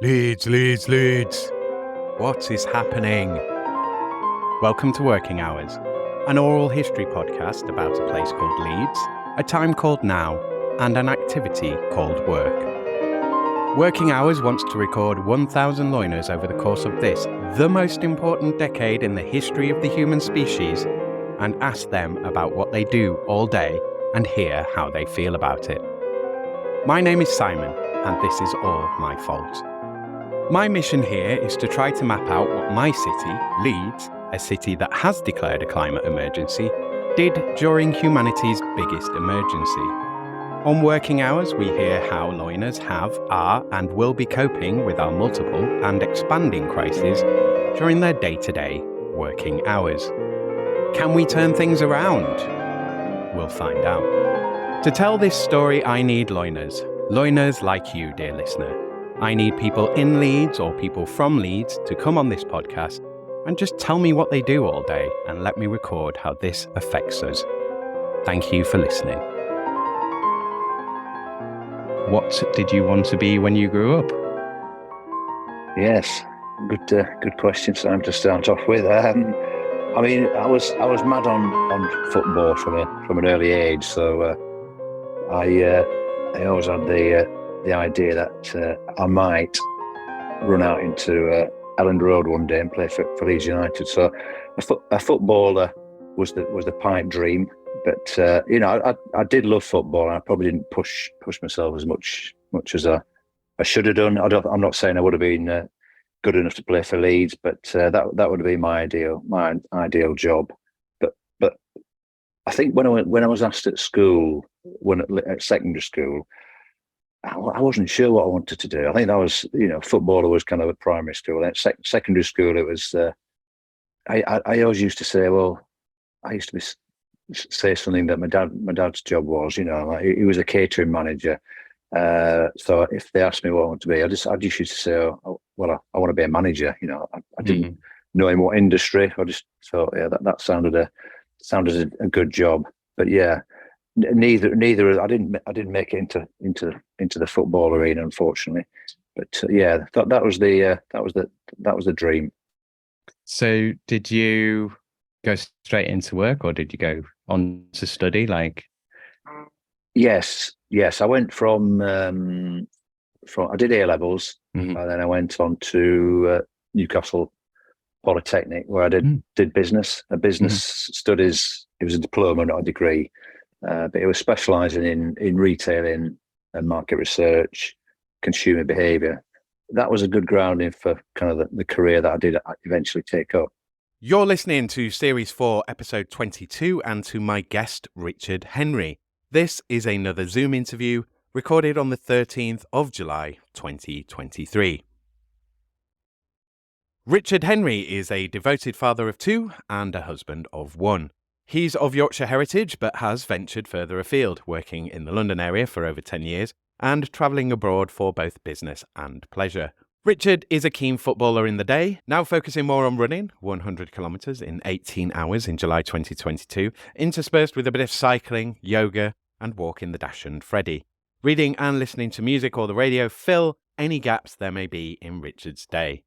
Leeds, Leeds, Leeds. What is happening? Welcome to Working Hours, an oral history podcast about a place called Leeds, a time called now, and an activity called work. Working Hours wants to record 1,000 loiners over the course of this, the most important decade in the history of the human species, and ask them about what they do all day and hear how they feel about it. My name is Simon, and this is all my fault. My mission here is to try to map out what my city, Leeds, a city that has declared a climate emergency, did during humanity's biggest emergency. On Working Hours, we hear how loiners have, are, and will be coping with our multiple and expanding crises during their day-to-day working hours. Can we turn things around? We'll find out. To tell this story, I need loiners like you, dear listener. I need people in Leeds or people from Leeds to come on this podcast and just tell me what they do all day and let me record how this affects us. Thank you for listening. What did you want to be when you grew up? Yes, good question, Sam, to start off with. I was mad on football from an early age, so I always had the idea that I might run out into Elland Road one day and play for Leeds United. So a footballer was the pipe dream. But I did love football. And I probably didn't push myself as much as I should have done. I'm not saying I would have been good enough to play for Leeds, but that would have been my ideal job. But I think when I was asked at school, at secondary school, I wasn't sure what I wanted to do. I think that was, footballer was kind of a primary school. At secondary school, it was. I always used to say, well, I used to say something that my dad's job was. Like he was a catering manager. So if they asked me what I want to be, I just used to say, oh, well, I want to be a manager. I didn't know in what industry. I just thought, yeah, that sounded a good job. But yeah. Neither. I didn't make it into the football arena, unfortunately. But that was the dream. So, did you go straight into work, or did you go on to study? Yes. I went from I did A levels, and then I went on to Newcastle Polytechnic, where I did business studies. It was a diploma, not a degree. But it was specialising in retailing and market research, consumer behaviour. That was a good grounding for kind of the career that I did eventually take up. You're listening to Series 4, Episode 22, and to my guest, Richard Henry. This is another Zoom interview recorded on the 13th of July, 2023. Richard Henry is a devoted father of two and a husband of one. He's of Yorkshire heritage, but has ventured further afield, working in the London area for over 10 years and travelling abroad for both business and pleasure. Richard is a keen footballer in the day, now focusing more on running 100 kilometres in 18 hours in July 2022, interspersed with a bit of cycling, yoga, and walking the dachshund Freddie. Reading and listening to music or the radio fill any gaps there may be in Richard's day.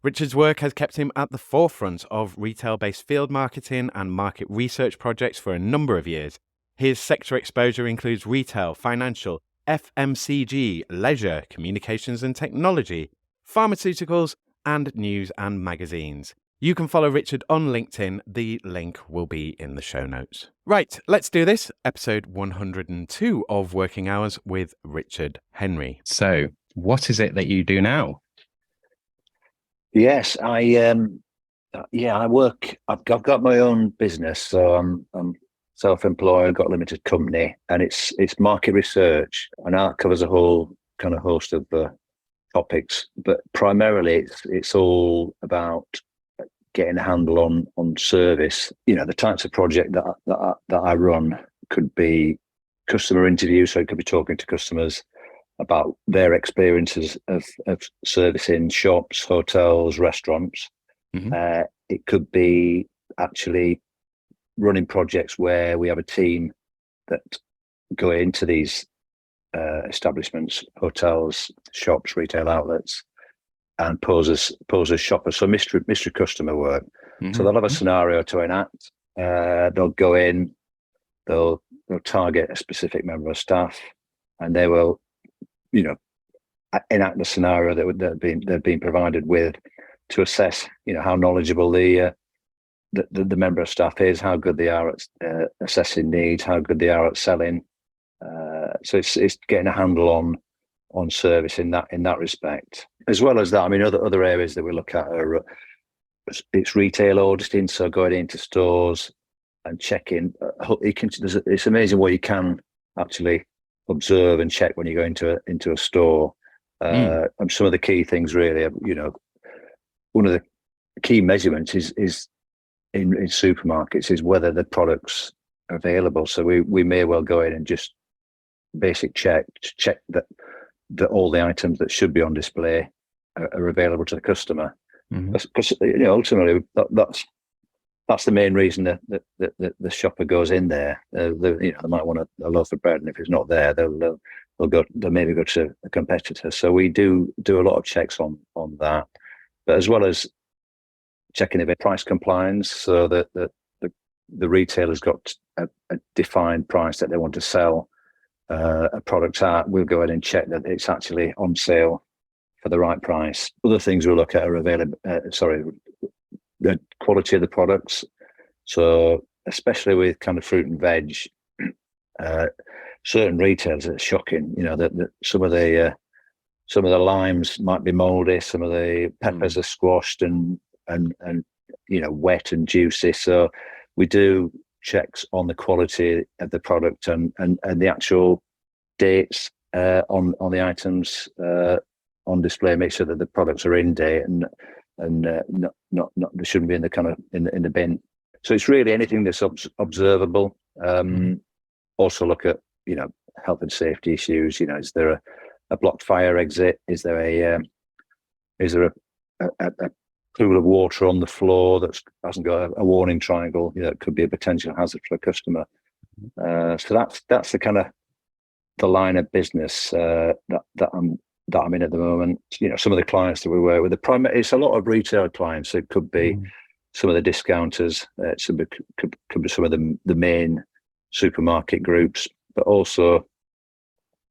Richard's work has kept him at the forefront of retail-based field marketing and market research projects for a number of years. His sector exposure includes retail, financial, FMCG, leisure, communications and technology, pharmaceuticals, and news and magazines. You can follow Richard on LinkedIn. The link will be in the show notes. Right, let's do this. Episode 102 of Working Hours with Richard Henry. So, what is it that you do now? Yes, I work. I've got my own business, so I'm self-employed. Got a limited company, and it's market research, and that covers a whole kind of host of topics. But primarily, it's all about getting a handle on service. The types of project that I run could be customer interviews, so it could be talking to customers about their experiences of servicing shops, hotels, restaurants. It could be actually running projects where we have a team that go into these establishments, hotels, shops, retail outlets, and pose as shoppers. So mystery customer work. Mm-hmm. So they'll have a scenario to enact. They'll go in, they'll target a specific member of staff, and they will, enact the scenario that they've been provided with to assess, how knowledgeable the member of staff is, how good they are at assessing needs, how good they are at selling. So it's getting a handle on service in that respect. As well as that, I mean, other areas that we look at are it's retail auditing, so going into stores and checking. It's amazing what you can actually observe and check when you go into a store. And some of the key things really, one of the key measurements is in supermarkets is whether the products are available. So we may well go in and just basic check that all the items that should be on display are available to the customer. Because ultimately that's the main reason that the shopper goes in there. They might want a loaf of bread, and if it's not there, they'll maybe go to a competitor. So we do a lot of checks on that, but as well as checking if price compliance, so that the retailer's got a defined price that they want to sell a product at. We'll go ahead and check that it's actually on sale for the right price. Other things we'll look at are the quality of the products. So especially with kind of fruit and veg, certain retailers are shocking. That some of the limes might be mouldy, some of the peppers are squashed and wet and juicy. So we do checks on the quality of the product and the actual dates on the items on display. Make sure that the products are in date and not they shouldn't be in the bin. So it's really anything that's observable. Also look at health and safety issues. Is there a blocked fire exit? Is there a pool of water on the floor that hasn't got a warning triangle? It could be a potential hazard for a customer. So that's the kind of the line of business that I'm in at the moment. Some of the clients that we work with, it's a lot of retail clients. So it could be some of the discounters, could be some of the main supermarket groups, but also,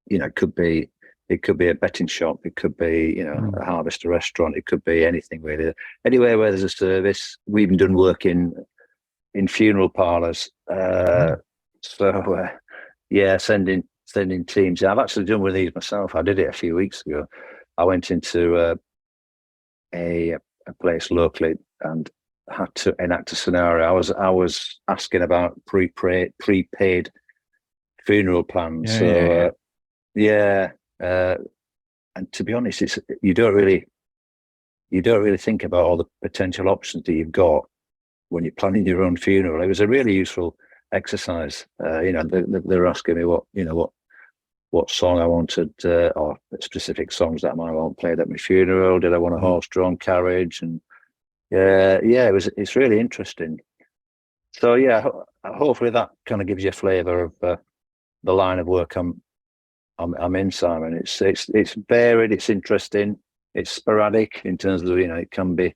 it could be a betting shop, it could be, a harvester restaurant, it could be anything really. Anywhere where there's a service. We've even done work in funeral parlours. Sending teams. I've actually done one of these myself. I did it a few weeks ago. I went into a place locally and had to enact a scenario. I was asking about prepaid funeral plans. And to be honest, you don't really think about all the potential options that you've got when you're planning your own funeral. It was a really useful exercise. They're asking me what song I wanted, or specific songs that I want played at my funeral. Did I want a horse-drawn carriage? And it's really interesting. So hopefully that kind of gives you a flavour of the line of work I'm in, Simon. It's varied, it's interesting, it's sporadic in terms of it can be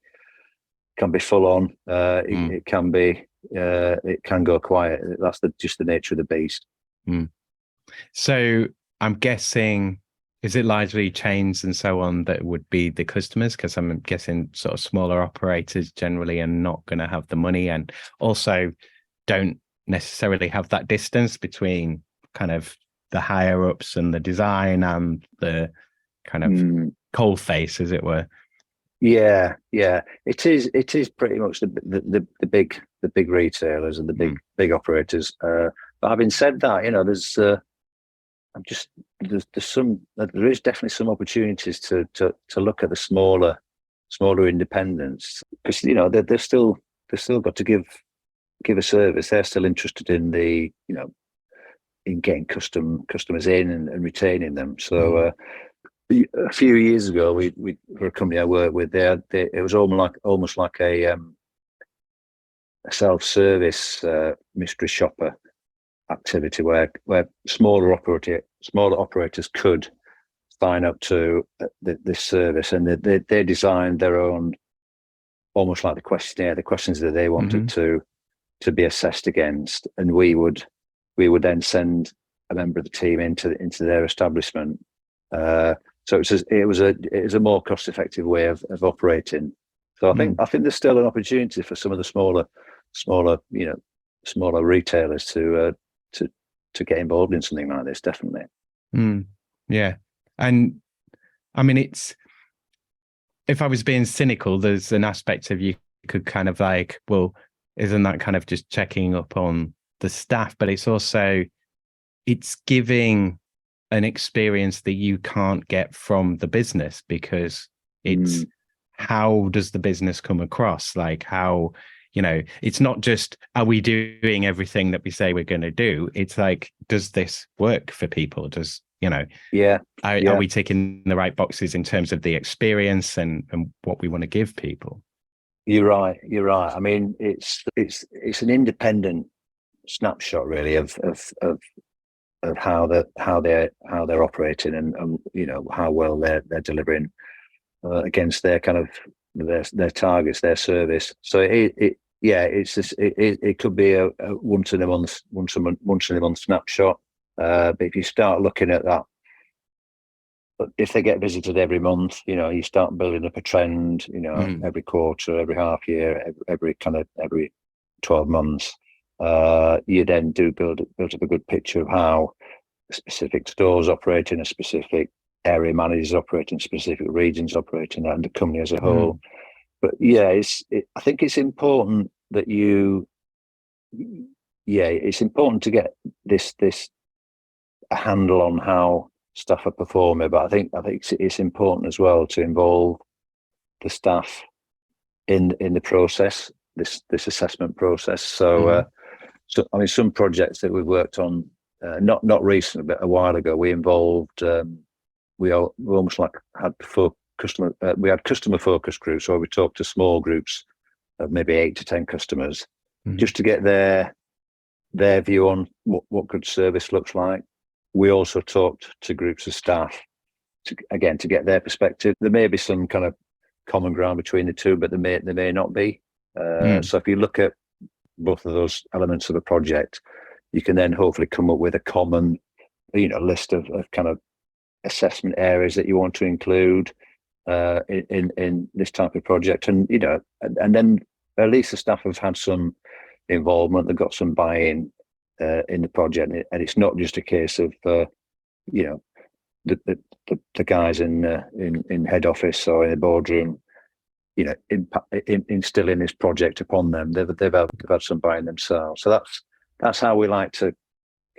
full on. It can go quiet. That's just the nature of the beast. So I'm guessing, is it largely chains and so on that would be the customers? Because I'm guessing sort of smaller operators generally are not going to have the money, and also don't necessarily have that distance between kind of the higher ups and the design and the kind of cold face, as it were. Yeah, it is pretty much the big retailers and the big operators. But having said that, there is definitely some opportunities to look at the smaller independents, because they're still got to give a service. They're still interested in in getting customers in and retaining them. So a few years ago, we for a company I worked with, it was almost like a self-service mystery shopper activity where smaller operators could sign up to this service, and they designed their own, almost like the questions that they wanted to be assessed against, and we would then send a member of the team into their establishment. So it was a more cost effective way of operating. So I think there's still an opportunity for some of the smaller retailers to get involved in something like this. Definitely. Yeah, and I mean, it's, if I was being cynical, there's an aspect of you could kind of like, well, isn't that kind of just checking up on the staff? But it's also, it's giving an experience that you can't get from the business, because it's how does the business come across? Like, how, it's not just, are we doing everything that we say we're going to do? It's like, does this work for people? Does, are we ticking the right boxes in terms of the experience and what we want to give people? You're right. I mean, it's an independent snapshot, really, of how they're operating, and how well they're delivering against their kind of their targets, their service. So it could be a once in a month snapshot. But if you start looking at that, if they get visited every month, you start building up a trend. Every quarter, every half year, every 12 months. You then do build up a good picture of how specific stores operate in a specific area, managers operating, specific regions operating, and the company as a whole. But I think it's important that it's important to get this a handle on how staff are performing. But I think it's important as well to involve the staff in the process, this assessment process. So I mean, some projects that we've worked on, not recently, but a while ago, we involved. We almost like had we had customer focus groups, where we talked to small groups of maybe 8 to 10 customers, just to get their view on what good service looks like. We also talked to groups of staff to get their perspective. There may be some kind of common ground between the two, but there may not be. So if you look at both of those elements of a project, you can then hopefully come up with a common, list of kind of assessment areas that you want to include in this type of project, and then at least the staff have had some involvement. They've got some buy-in in the project, and it's not just a case of the guys in head office or in the boardroom, instilling this project upon them. They've had some buy-in themselves. So that's how we like to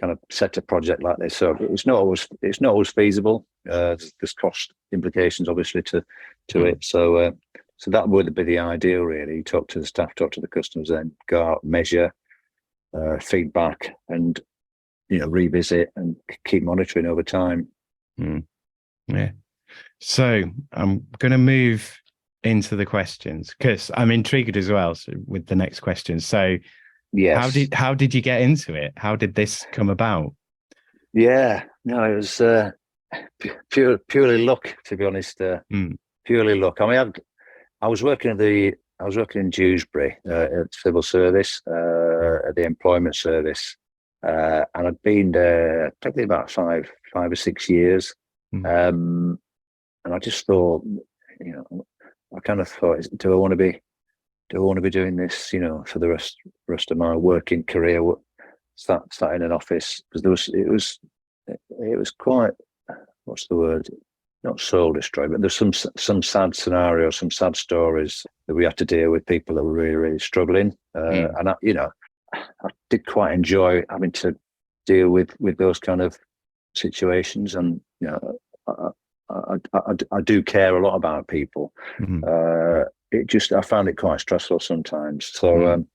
kind of set a project like this. So it's not always feasible. There's cost implications, obviously, to it. So that would be the ideal, really. You talk to the staff, talk to the customers, then go out, measure, feedback, and revisit and keep monitoring over time. Yeah. So I'm going to move into the questions, because I'm intrigued as well with the next question. So yes, how did you get into it? How did this come about? Yeah, no, it was purely luck, to be honest. Purely luck. I mean, I was working in Dewsbury at civil service, at the employment service, and I'd been there probably about five or 6 years. And I just thought, I kind of thought, do I want to be doing this, for the rest of my working career? Start in an office, because it was quite, what's the word? Not soul destroying, but there's some sad scenarios, some sad stories that we had to deal with, people that were really, really struggling. And I did quite enjoy having to deal with those kind of situations, and I do care a lot about people. I found it quite stressful sometimes. So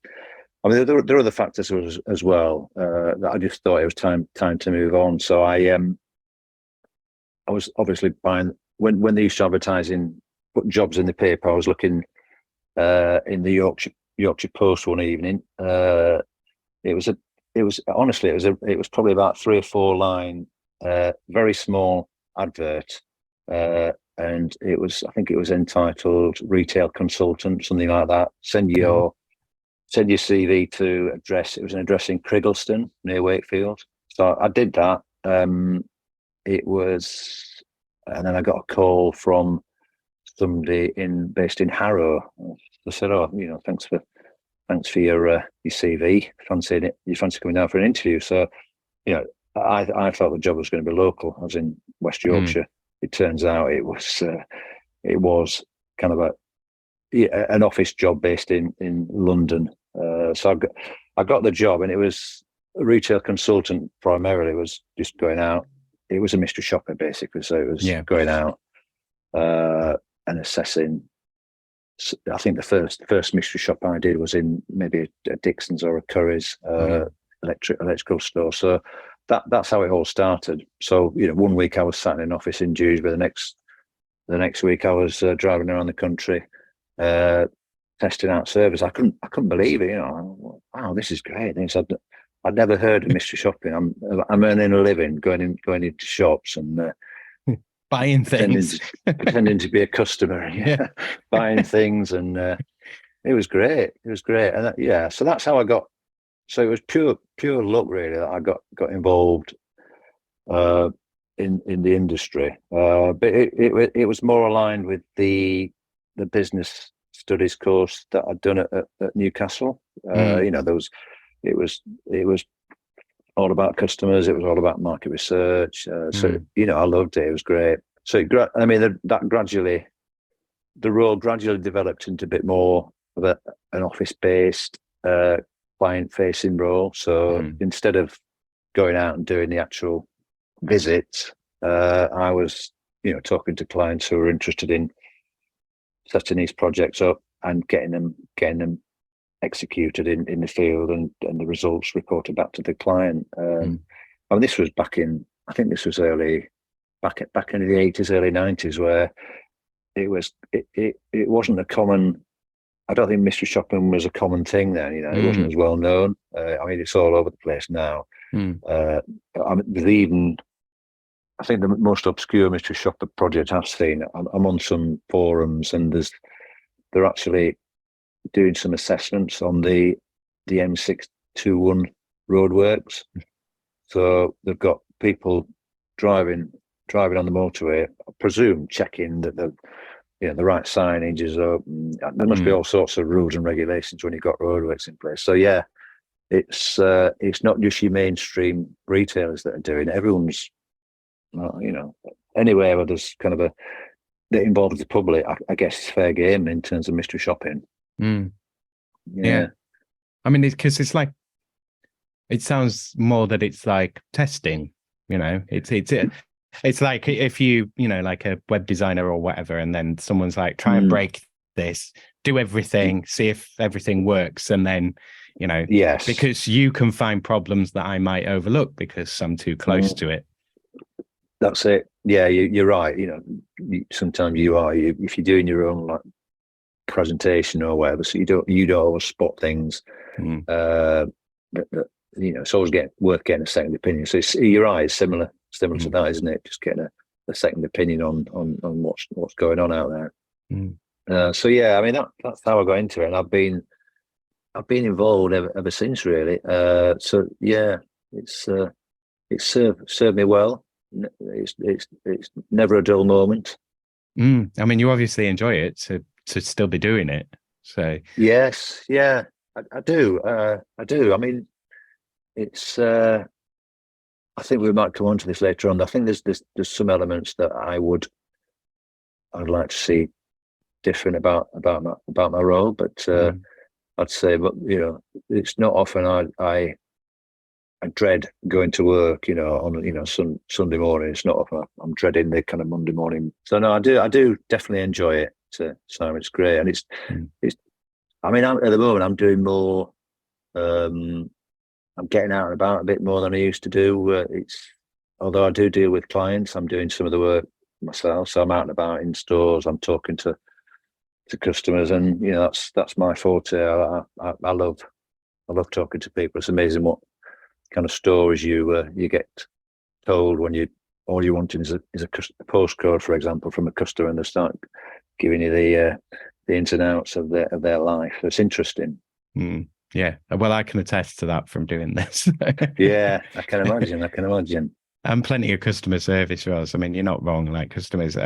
I mean, there are other factors as well that I just thought it was time to move on. So I was obviously buying, when they used to advertising, put jobs in the paper. I was looking in the Yorkshire Post one evening. It was probably about 3 or 4 line, very small advert and I think it was entitled retail consultant, something like that. Send your CV to address. It was an address in Criggleston near Wakefield. So I did that. And then I got a call from somebody based in Harrow. They said, "Oh, thanks for your CV. You fancy coming down for an interview?" So, I thought the job was going to be local. I was in West Yorkshire. It turns out it was kind of an office job based in London. So I got the job, and it was a retail consultant primarily. Was just going out. It was a mystery shopper basically. So it was going out and assessing. I think the first mystery shop I did was in maybe a Dixon's or a Curry's electrical store. So that's how it all started. So 1 week I was sat in an office in Dewsbury. The next week I was driving around the country, testing out service. I couldn't believe it. Wow, this is great. I'd never heard of mystery shopping. I'm earning a living going into shops and buying things, pretending to be a customer. Buying things, and it was great. It was great, and so that's how I got. So it was pure luck, really, that I got involved in the industry. But it was more aligned with the business studies course that I'd done at Newcastle. It was all about customers. It was all about market research. So I loved it. It was great. So the role gradually developed into a bit more of an office-based client-facing role. So instead of going out and doing the actual visits, I was talking to clients who were interested in setting these projects up and getting them executed in the field, and the results reported back to the client. This was back in back in the 80s, early 90s, where it wasn't a common. I don't think mystery shopping was a common thing then. It wasn't as well known. It's all over the place now. There's even, I think, the most obscure mystery shopper project I've seen. I'm on some forums, and they're actually doing some assessments on the M621 roadworks. So they've got people driving on the motorway, I presume checking that the right signage is up. There must be all sorts of rules and regulations when you've got roadworks in place. So it's not just your mainstream retailers that are doing it. Everyone's, anywhere where there's kind of that involves the public, I guess it's fair game in terms of mystery shopping. Yeah. Because it's like, it sounds more that it's like testing. It's like if you like a web designer or whatever, and then someone's like, try and break this, do everything, see if everything works, and then yes, because you can find problems that I might overlook because I'm too close to it. That's it. Yeah, you're right. Sometimes if you're doing your own like presentation or whatever, so you don't always spot things. It's always worth getting a second opinion. So you're right, it's similar to that, isn't it? Just getting a second opinion on what's going on out there. So that's how I got into it, and I've been involved ever since, really. So yeah, it's served me well. It's never a dull moment. You obviously enjoy it to still be doing it. So yes, yeah, I do. I do. It's. I think we might come on to this later on. I think there's some elements that I'd like to see different about my role, but I'd say, but it's not often I dread going to work. On Sunday morning, it's not often I'm dreading the kind of Monday morning. So no, I do definitely enjoy it. Simon, it's great, and it's. At the moment, I'm doing more. I'm getting out and about a bit more than I used to do. Although I do deal with clients, I'm doing some of the work myself. So I'm out and about in stores. I'm talking to customers, and that's my forte. I love talking to people. It's amazing what kind of stories you get told when you all you want is a postcode, for example, from a customer, and they start giving you the ins and outs of their life. So it's interesting. Yeah, well, I can attest to that from doing this. Yeah, I can imagine. And plenty of customer service roles. I mean, you're not wrong. Like customers,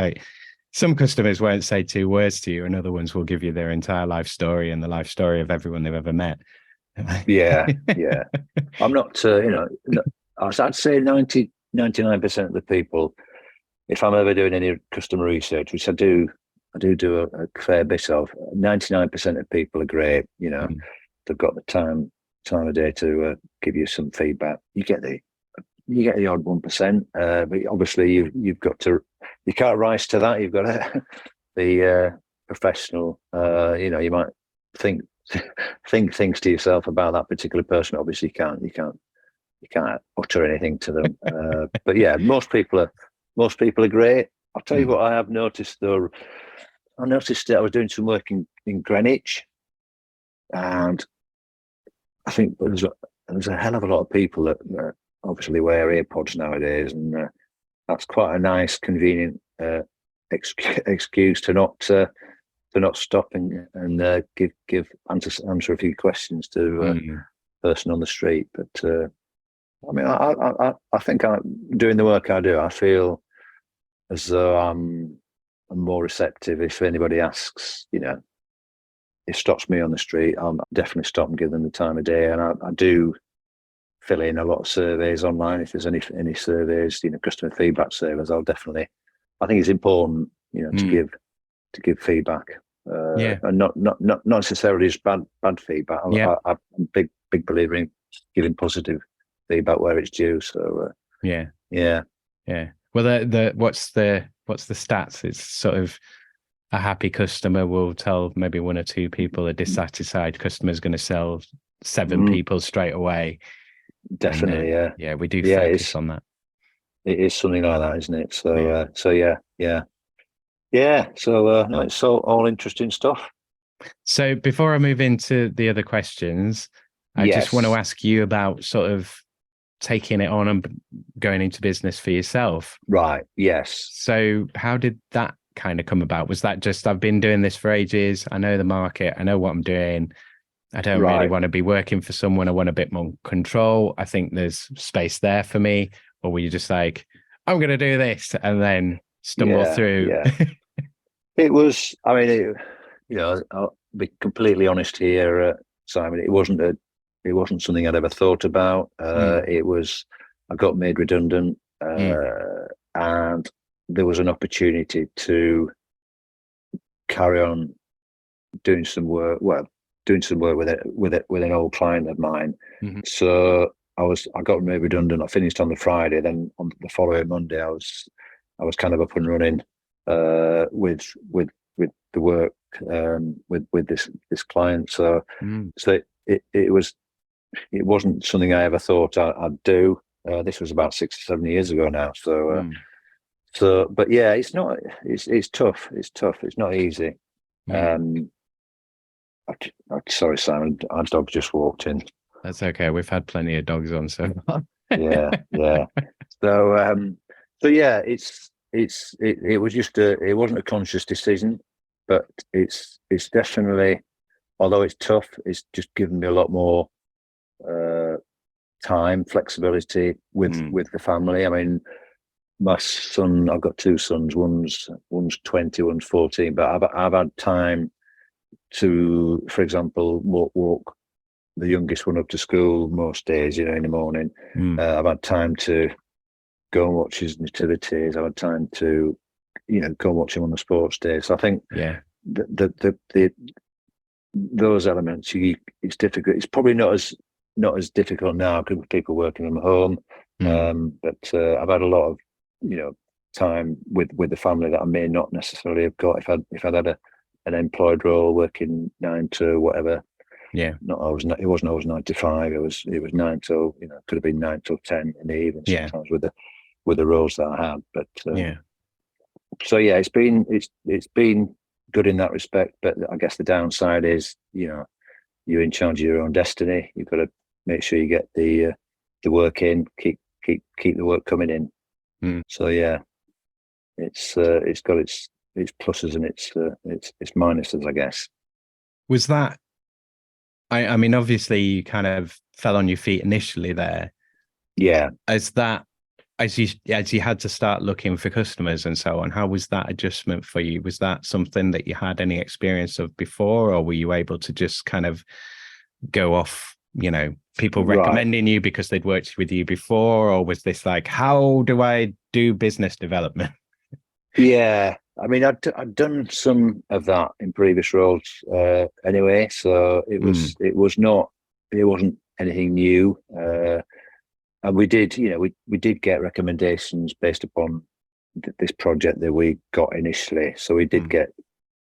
some customers won't say 2 words to you, and other ones will give you their entire life story and the life story of everyone they've ever met. Yeah. I'm not, I'd say 99% of the people, if I'm ever doing any customer research, which I do a fair bit of, 99% of people are great. They've got the time of day to give you some feedback. You get the odd 1%, but obviously you can't rise to that. You've got to be professional. You might think things to yourself about that particular person. Obviously, you can't utter anything to them. But yeah, most people are great. I'll tell you what I have noticed though. I noticed that I was doing some work in Greenwich, and I think there's a hell of a lot of people that obviously wear AirPods nowadays, and that's quite a nice, convenient excuse to not stop and answer a few questions to a person on the street. But I mean, I think doing the work I do, I feel as though I'm more receptive. If anybody asks, it stops me on the street, I'll definitely stop and give them the time of day. And I do fill in a lot of surveys online. If there's any surveys, customer feedback surveys, I think it's important, to give feedback. And not necessarily just bad feedback. I'm a big believer in giving positive feedback where it's due. So yeah. Well, what's the stats? It's sort of a happy customer will tell maybe 1 or 2 people. A dissatisfied customer is going to sell 7 people straight away. Definitely, and, yeah, we do focus on that. It is something like that, isn't it? So yeah. So no, it's all interesting stuff. So before I move into the other questions, I just want to ask you about sort of taking it on and going into business for yourself. Right. Yes. So how did that kind of come about? Was that just, I've been doing this for ages, I know the market, I know what I'm doing, I don't really want to be working for someone, I want a bit more control, I think there's space there for me? Or were you just like, I'm going to do this and then stumble through? Yeah. It was, I mean, I'll be completely honest here, Simon, it wasn't something I'd ever thought about. It was, I got made redundant, and there was an opportunity to carry on doing some work with an old client of mine. So I got made redundant. I finished on the Friday. Then on the following Monday, I was kind of up and running with the work with this client. So it wasn't something I ever thought I'd do. This was about 6 or 7 years ago now. So, but yeah, it's tough. It's tough. It's not easy. Sorry, Simon. Our dog just walked in. That's okay. We've had plenty of dogs on so far. yeah. So yeah, it was just it wasn't a conscious decision, but it's definitely, although it's tough, it's just given me a lot more time, flexibility with the family. I mean, my son, I've got 2 sons. One's 20, one's 14. But I've had time to, for example, walk the youngest one up to school most days. In the morning. I've had time to go and watch his nativities. I've had time to, go and watch him on the sports day. So I think those elements, it's difficult. It's probably not as difficult now because people working from home. But I've had a lot of time with the family that I may not necessarily have got if I'd had an employed role working 9 to whatever. Yeah. It wasn't always 9 to 5. It was 9 till could have been 9 till 10 in the evening sometimes with the roles that I had. But so yeah, it's been good in that respect. But I guess the downside is you're in charge of your own destiny. You've got to make sure you get the work in, keep the work coming in. So yeah, it's got its pluses and its minuses, I guess. Was that? I mean, obviously, you kind of fell on your feet initially there. Yeah. As you had to start looking for customers and so on, how was that adjustment for you? Was that something that you had any experience of before, or were you able to just kind of go off, people recommending you because they'd worked with you before, or was this like, how do I do business development? Yeah, I mean, I'd done some of that in previous roles anyway, so it wasn't anything new. And we did, we did get recommendations based upon this project that we got initially. So we did get,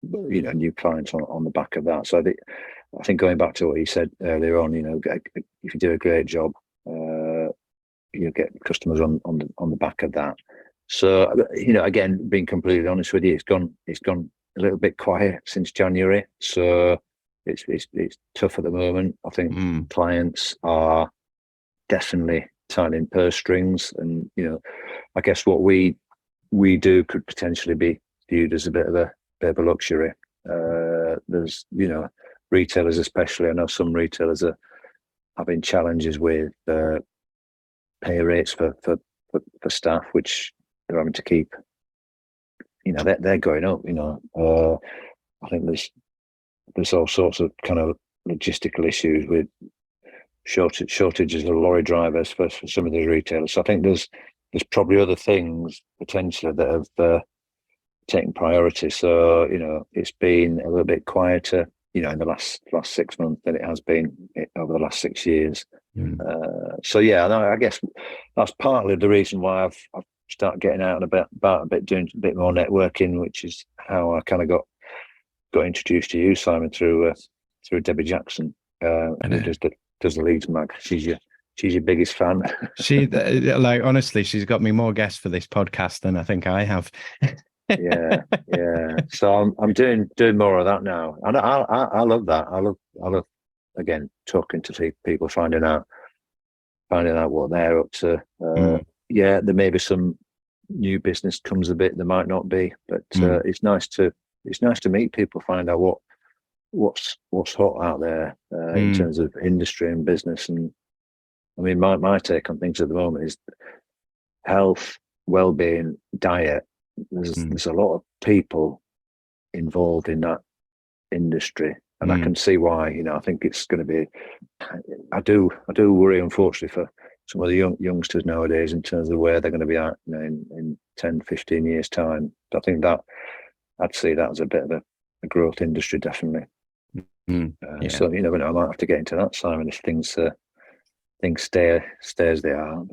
new clients on the back of that. So I think going back to what you said earlier on, if you do a great job, you get customers on the back of that. So, again, being completely honest with you, it's gone a little bit quiet since January. So it's tough at the moment. I think clients are definitely tightening purse strings, and I guess what we do could potentially be viewed as a bit of a luxury. There's retailers, especially. I know some retailers are having challenges with pay rates for staff, which they're having to keep. They're going up. I think there's all sorts of kind of logistical issues with shortages of lorry drivers for some of the retailers. So I think there's probably other things potentially that have taken priority. So it's been a little bit quieter, in the last 6 months than it has been over the last 6 years. So yeah, I guess that's partly the reason why I've started getting out and about a bit, doing a bit more networking, which is how I kind of got introduced to you, Simon, through Debbie Jackson, who does the Leeds mag. She's your biggest fan. She honestly, she's got me more guests for this podcast than I think I have. yeah. So I'm doing more of that now, and I love that. I love again talking to people, finding out what they're up to. Yeah, there may be some new business comes a bit. There might not be, but it's nice to meet people, find out what's hot out there in terms of industry and business. And I mean, my take on things at the moment is health, well-being, diet. There's a lot of people involved in that industry, and I can see why. I think it's going to be. I do worry, unfortunately, for some of the youngsters nowadays in terms of where they're going to be at in 10, 15 years' time. I think that I'd see that as a bit of a growth industry, definitely. So I might have to get into that, Simon, if things stay as they are.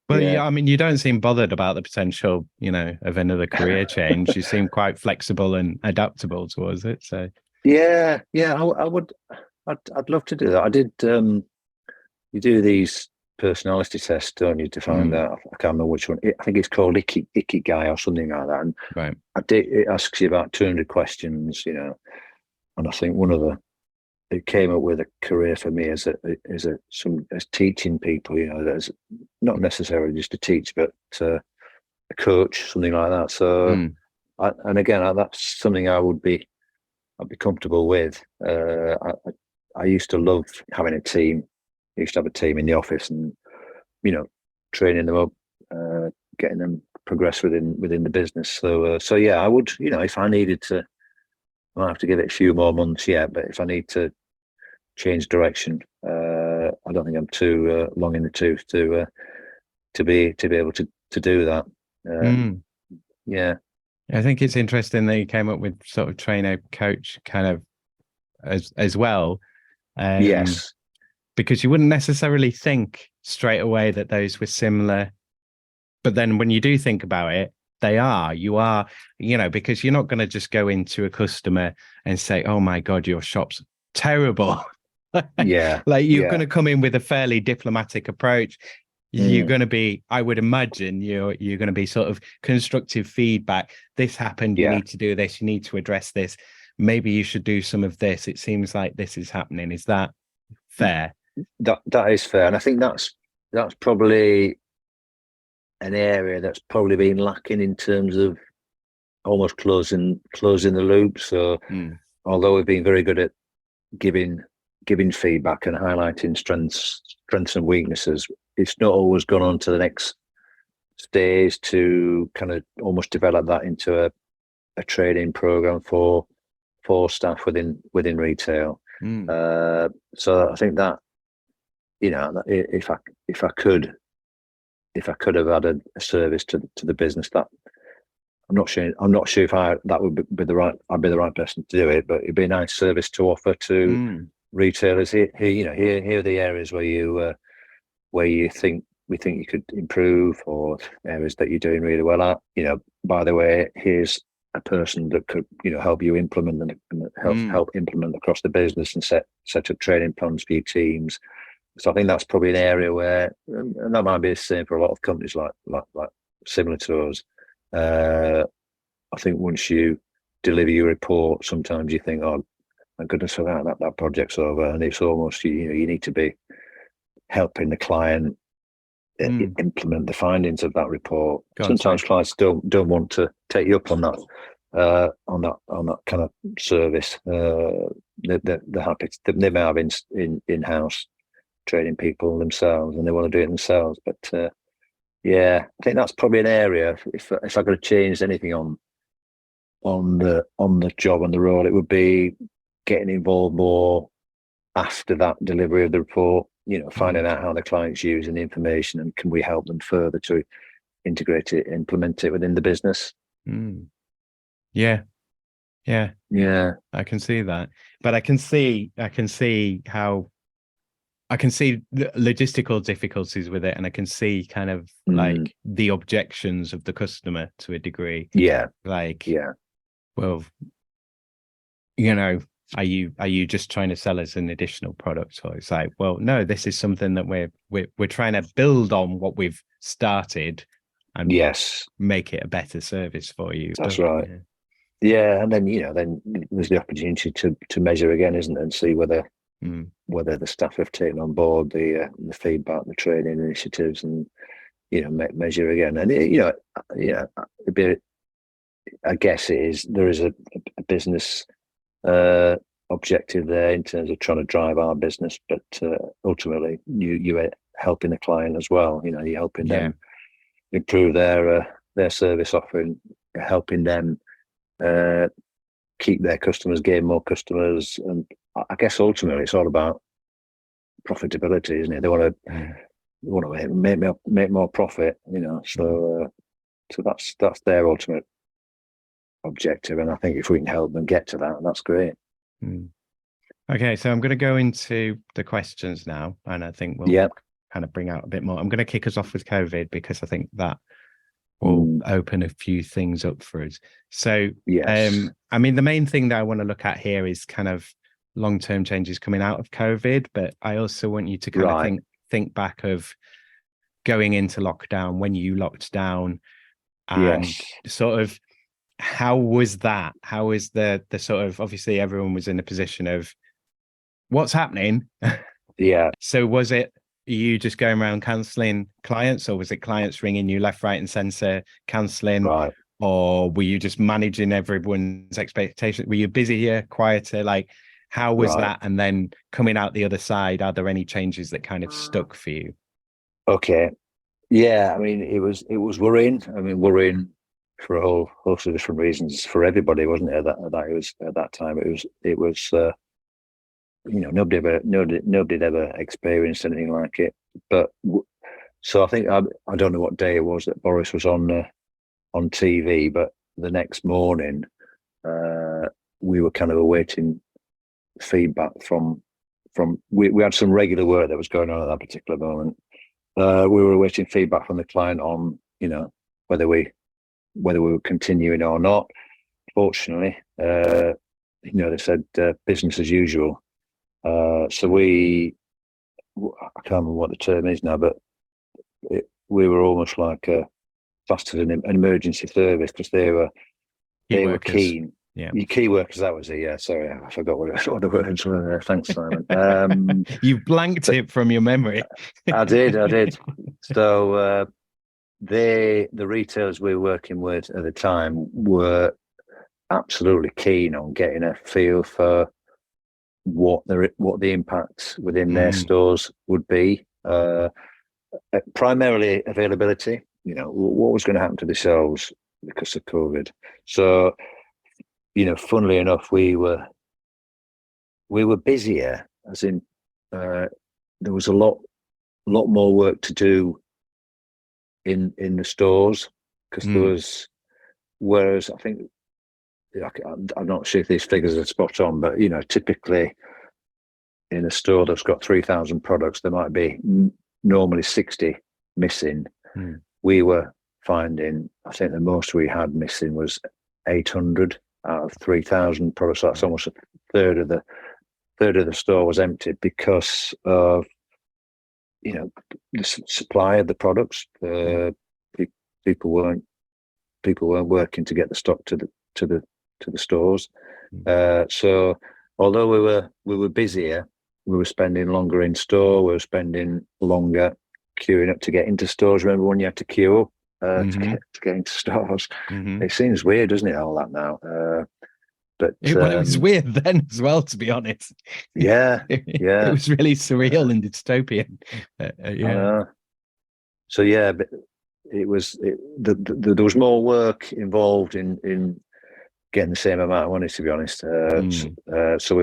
But yeah, I mean, you don't seem bothered about the potential, of another career change. You seem quite flexible and adaptable towards it. So yeah, I would. I'd love to do that. I did. You do these personality tests, don't you, to find out? I can't remember which one. I think it's called Ikigai or something like that. And right, it asks you about 200 questions, and I think it came up with a career for me as teaching people, as not necessarily just to teach, but a coach, something like that. So, and again, that's something I'd be comfortable with. I used to love having a team. I used to have a team in the office, and training them up, getting them progress within the business. So yeah, I would, if I needed to. I might have to give it a few more months yet, but if I need to change direction, I don't think I'm too long in the tooth to be able to do that. Yeah, I think it's interesting that you came up with sort of trainer coach kind of as well. Yes, because you wouldn't necessarily think straight away that those were similar, but then when you do think about it, you are, because you're not going to just go into a customer and say, oh my God, your shop's terrible. Yeah. You're going to come in with a fairly diplomatic approach. You're going to be, I would imagine you're going to be sort of constructive feedback. This happened. You need to do this. You need to address this. Maybe you should do some of this. It seems like this is happening. Is that fair? That is fair. And I think that's probably an area that's probably been lacking in terms of almost closing the loop. So although we've been very good at giving feedback and highlighting strengths and weaknesses, it's not always gone on to the next stage to kind of almost develop that into a training program for staff within retail. So I think that, you know, if I could have added a service to the business, that I'm not sure if that would be the right person to do it, but it'd be a nice service to offer to retailers. Here are the areas where you think you could improve, or areas that you're doing really well at. You know, by the way, here's a person that could, you know, help you implement and help implement across the business and set up training plans for your teams. So I think that's probably an area where, and that might be the same for a lot of companies like similar to us. I think once you deliver your report, sometimes you think, oh my goodness, for that project's over, and it's almost, you need to be helping the client implement the findings of that report. Sometimes clients don't want to take you up on that kind of service. They're happy. They may have in-house training people themselves, and they want to do it themselves. But yeah, I think that's probably an area. If I could have changed anything on the job and the role, it would be getting involved more after that delivery of the report. You know, finding out how the client's using the information, and can we help them further to integrate it, implement it within the business. Yeah. I can see that, but I can see how I can see the logistical difficulties with it, and I can see kind of like the objections of the customer to a degree. Well, you know, are you just trying to sell us an additional product? Or it's like, well, no, this is something that we're trying to build on what we've started and make it a better service for you. That's right. Yeah, and then, you know, then there's the opportunity to measure again, isn't it, and see whether the staff have taken on board the feedback, the training initiatives, and, you know, measure again. And it'd be, I guess there is a business objective there in terms of trying to drive our business, but ultimately you're helping the client as well. You know, you're helping them improve their service offering, helping them keep their customers, gain more customers, and I guess ultimately it's all about profitability, isn't it? They want to make more profit, you know. So that's their ultimate objective, and I think if we can help them get to that, that's great. Okay, so I'm going to go into the questions now, and I think we'll kind of bring out a bit more. I'm going to kick us off with COVID, because I think that will open a few things up for us. So I mean, the main thing that I want to look at here is kind of long-term changes coming out of COVID, but I also want you to kind of think back of going into lockdown, when you locked down, and sort of how was that? How is the sort of, obviously everyone was in a position of what's happening? So was it you just going around cancelling clients, or was it clients ringing you left, right and centre cancelling? Or were you just managing everyone's expectations? Were you busier, quieter? Like, how was that? And then coming out the other side, are there any changes that kind of stuck for you? Okay. Yeah, I mean, it was worrying. I mean, worrying for a whole host of different reasons for everybody, wasn't it? At that time, it was you know, nobody had ever experienced anything like it. But so I think I don't know what day it was that Boris was on TV, but the next morning we were kind of awaiting feedback from we had some regular work that was going on at that particular moment. We were awaiting feedback from the client on, you know, whether we were continuing or not. Fortunately, you know, they said business as usual. So I can't remember what the term is now, but we were almost like classed as an emergency service, because they were keen. Yeah, your key workers, that was it. Yeah, sorry, I forgot what the words were. Thanks, Simon. You blanked it from your memory. I did. So the retailers we were working with at the time were absolutely keen on getting a feel for what the impacts within their stores would be. Primarily availability. What was going to happen to the shelves because of COVID. So, funnily enough, we were busier, as in there was a lot more work to do in the stores because there was. Whereas I think I'm not sure if these figures are spot on, but typically in a store that's got 3,000 products, there might be normally 60 missing. We were finding, I think the most we had missing was 800 out of 3,000 products. So that's almost a third of the store was emptied because of the supply of the products. People weren't working to get the stock to the stores. So although we were busier, we were spending longer in store. We were spending longer queuing up to get into stores. Remember when you had to queue up to get into stores? It seems weird, doesn't it? All that now. But it was weird then as well, to be honest. Yeah. It was really surreal and dystopian. So yeah, but there was more work involved in getting the same amount of money, to be honest. So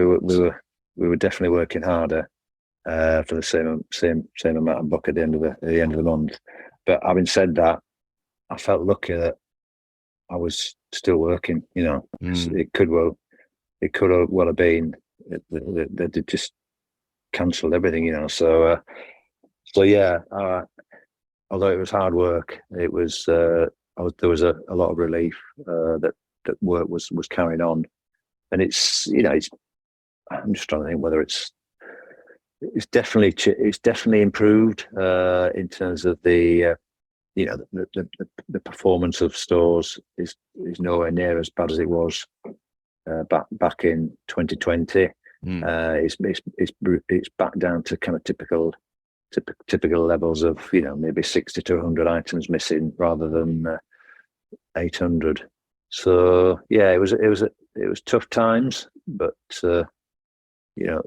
we were definitely working harder for the same amount of buck at the end of the month. But having said that, I felt lucky that I was still working. It could well have been they just cancelled everything. So yeah. Although it was hard work, it was there was a lot of relief that work was carrying on, and it's I'm just trying to think whether it's definitely improved in terms of the performance of stores is nowhere near as bad as it was back in 2020. It's back down to kind of typical levels of maybe 60 to 100 items missing rather than 800. So yeah, it was tough times, but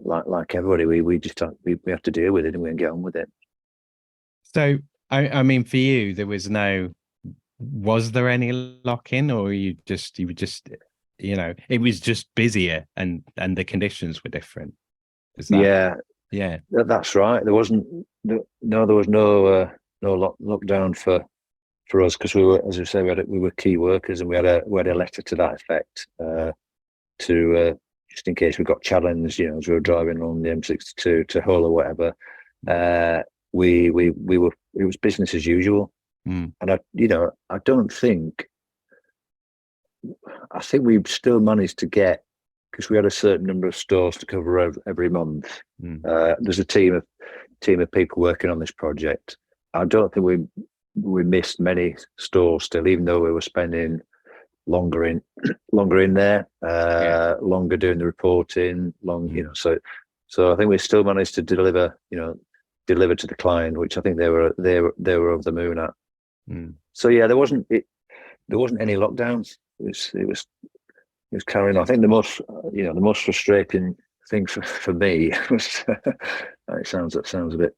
like everybody, we just have to deal with it and we can get on with it. So I mean, for you, was there any lock-in, or you were just it was just busier and the conditions were different? Yeah, that's right. There was no lockdown for us because we were, as we say, we were key workers, and we had a letter to that effect to just in case we got challenged, as we were driving along the M62 to Hull or whatever. It was business as usual, and I think we've still managed to get, because we had a certain number of stores to cover every month. There's a team of people working on this project. I don't think we missed many stores still, even though we were spending longer in there, longer doing the reporting, So I think we still managed to deliver to the client, which I think they were over the moon at. So yeah, there wasn't any lockdowns. It was carrying on. I think the most frustrating thing for me was it sounds a bit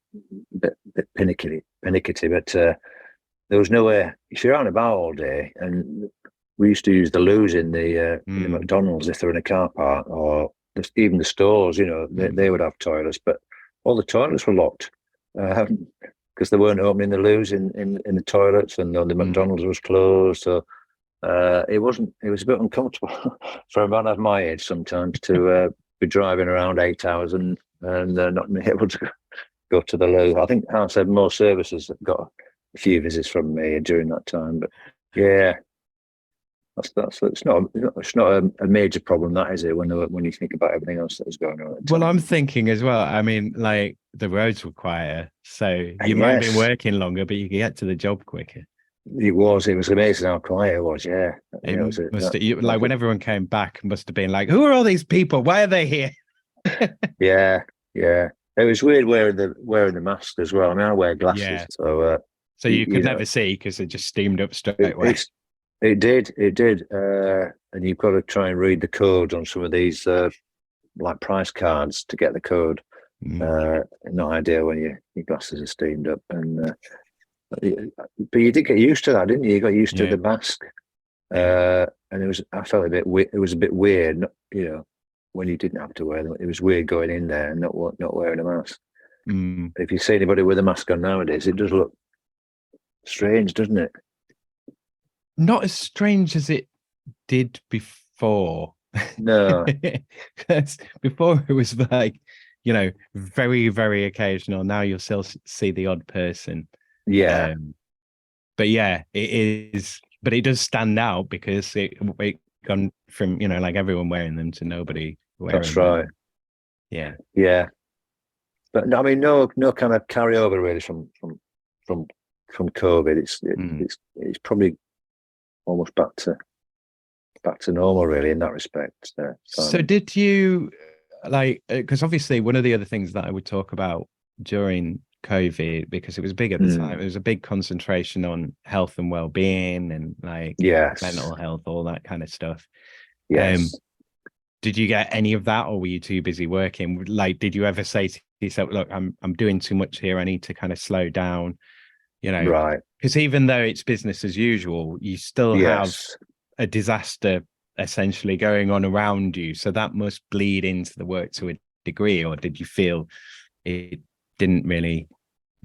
panicky, but there was nowhere. If you're out and about all day, and we used to use the loos in the McDonald's if they're in a car park, or even the stores, they would have toilets, but all the toilets were locked because they weren't opening the loos in the toilets, and the McDonald's was closed. So it was a bit uncomfortable for a man of my age sometimes to be driving around 8 hours and not being able to go to the loo. I think I said more services got a few visits from me during that time, but yeah, it's not a major problem, that is it, when you think about everything else that was going on. Well, I'm thinking as well. I mean, like the roads were quieter, so you might be working longer, but you can get to the job quicker. It was amazing how quiet it was. Yeah, like when everyone came back, must have been like, who are all these people? Why are they here? yeah. It was weird wearing the mask as well. I mean, I wear glasses, so So you could know, never see because it just steamed up straight away. It did. And you've got to try and read the code on some of these like price cards to get the code. No idea when your glasses are steamed up, and but you did get used to that, didn't you? You got used to the mask, and I felt a bit. It was a bit weird, when you didn't have to wear them. It was weird going in there and not wearing a mask. If you see anybody with a mask on nowadays, it does look strange, doesn't it? Not as strange as it did before. No. Because before it was like, very, very occasional. Now you'll still see the odd person. Yeah. But yeah, it is. But it does stand out because it gone from, like everyone wearing them to nobody wearing them. That's right. Yeah. Yeah. But I mean, no kind of carryover really from COVID. It's probably almost back to normal really in that respect. So did you because obviously one of the other things that I would talk about during COVID, because it was big at the time, it was a big concentration on health and well-being and mental health, all that kind of stuff. Yes. Did you get any of that, or were you too busy working? Did you ever say to yourself, look, I'm doing too much here, I need to kind of slow down, Right. Because even though it's business as usual, you still have a disaster essentially going on around you. So that must bleed into the work to a degree, or did you feel it didn't really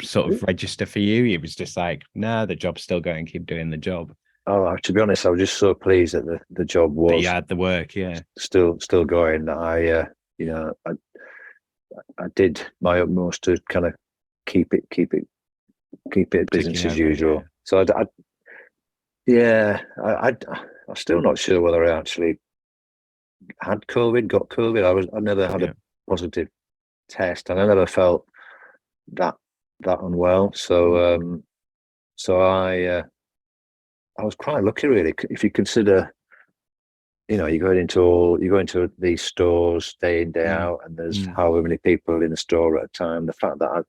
sort of register for you? It was just like, nah, the job's still going, keep doing the job. Oh, to be honest, I was just so pleased that the job was. That you had the work, still going. That I did my utmost to kind of keep it business as usual. Yeah. So I'm still not sure whether I actually got COVID. I never had a positive test, and I never felt that unwell. So I was quite lucky, really. If you consider, you go into these stores day in, day out, and there's however many people in the store at a time. The fact that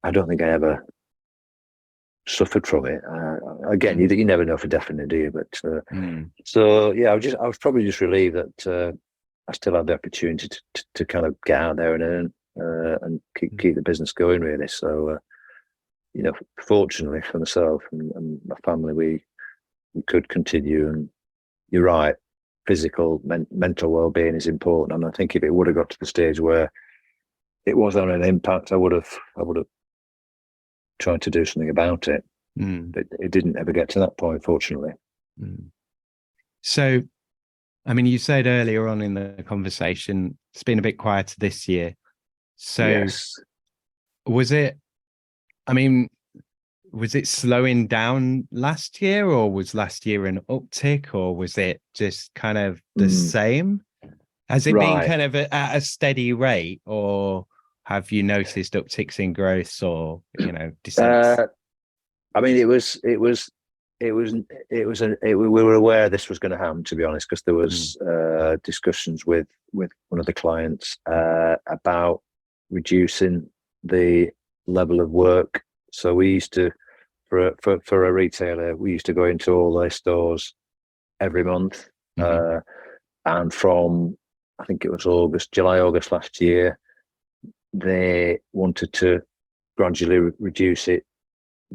I don't think I ever suffered from it. Again, you never know for definite, do you? But so yeah, I was probably just relieved that I still had the opportunity to kind of get out there and earn and keep the business going, really. So fortunately for myself and my family, we could continue. And you're right, physical, mental well-being is important. And I think if it would have got to the stage where it was having an impact, I would have tried to do something about it. But it didn't ever get to that point, fortunately. So, I mean, you said earlier on in the conversation, it's been a bit quieter this year. So was it slowing down last year, or was last year an uptick, or was it just kind of the same? Has it been kind of at a steady rate, or have you noticed upticks in growth or, descents? I mean, we were aware this was going to happen, to be honest, because there was discussions with one of the clients about reducing the level of work. So we used to, for a retailer, we used to go into all their stores every month, and from I think it was July, August last year, they wanted to gradually reduce it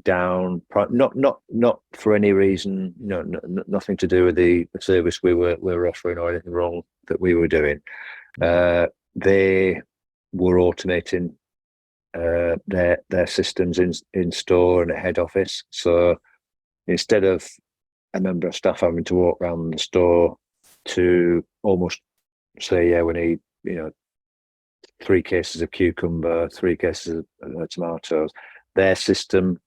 down. Not for any reason, nothing to do with the service we were offering or anything wrong that we were doing. They were automating their systems in store and at head office. So instead of a member of staff having to walk around the store to almost say, we need 3 cases of cucumber, 3 cases of tomatoes, their system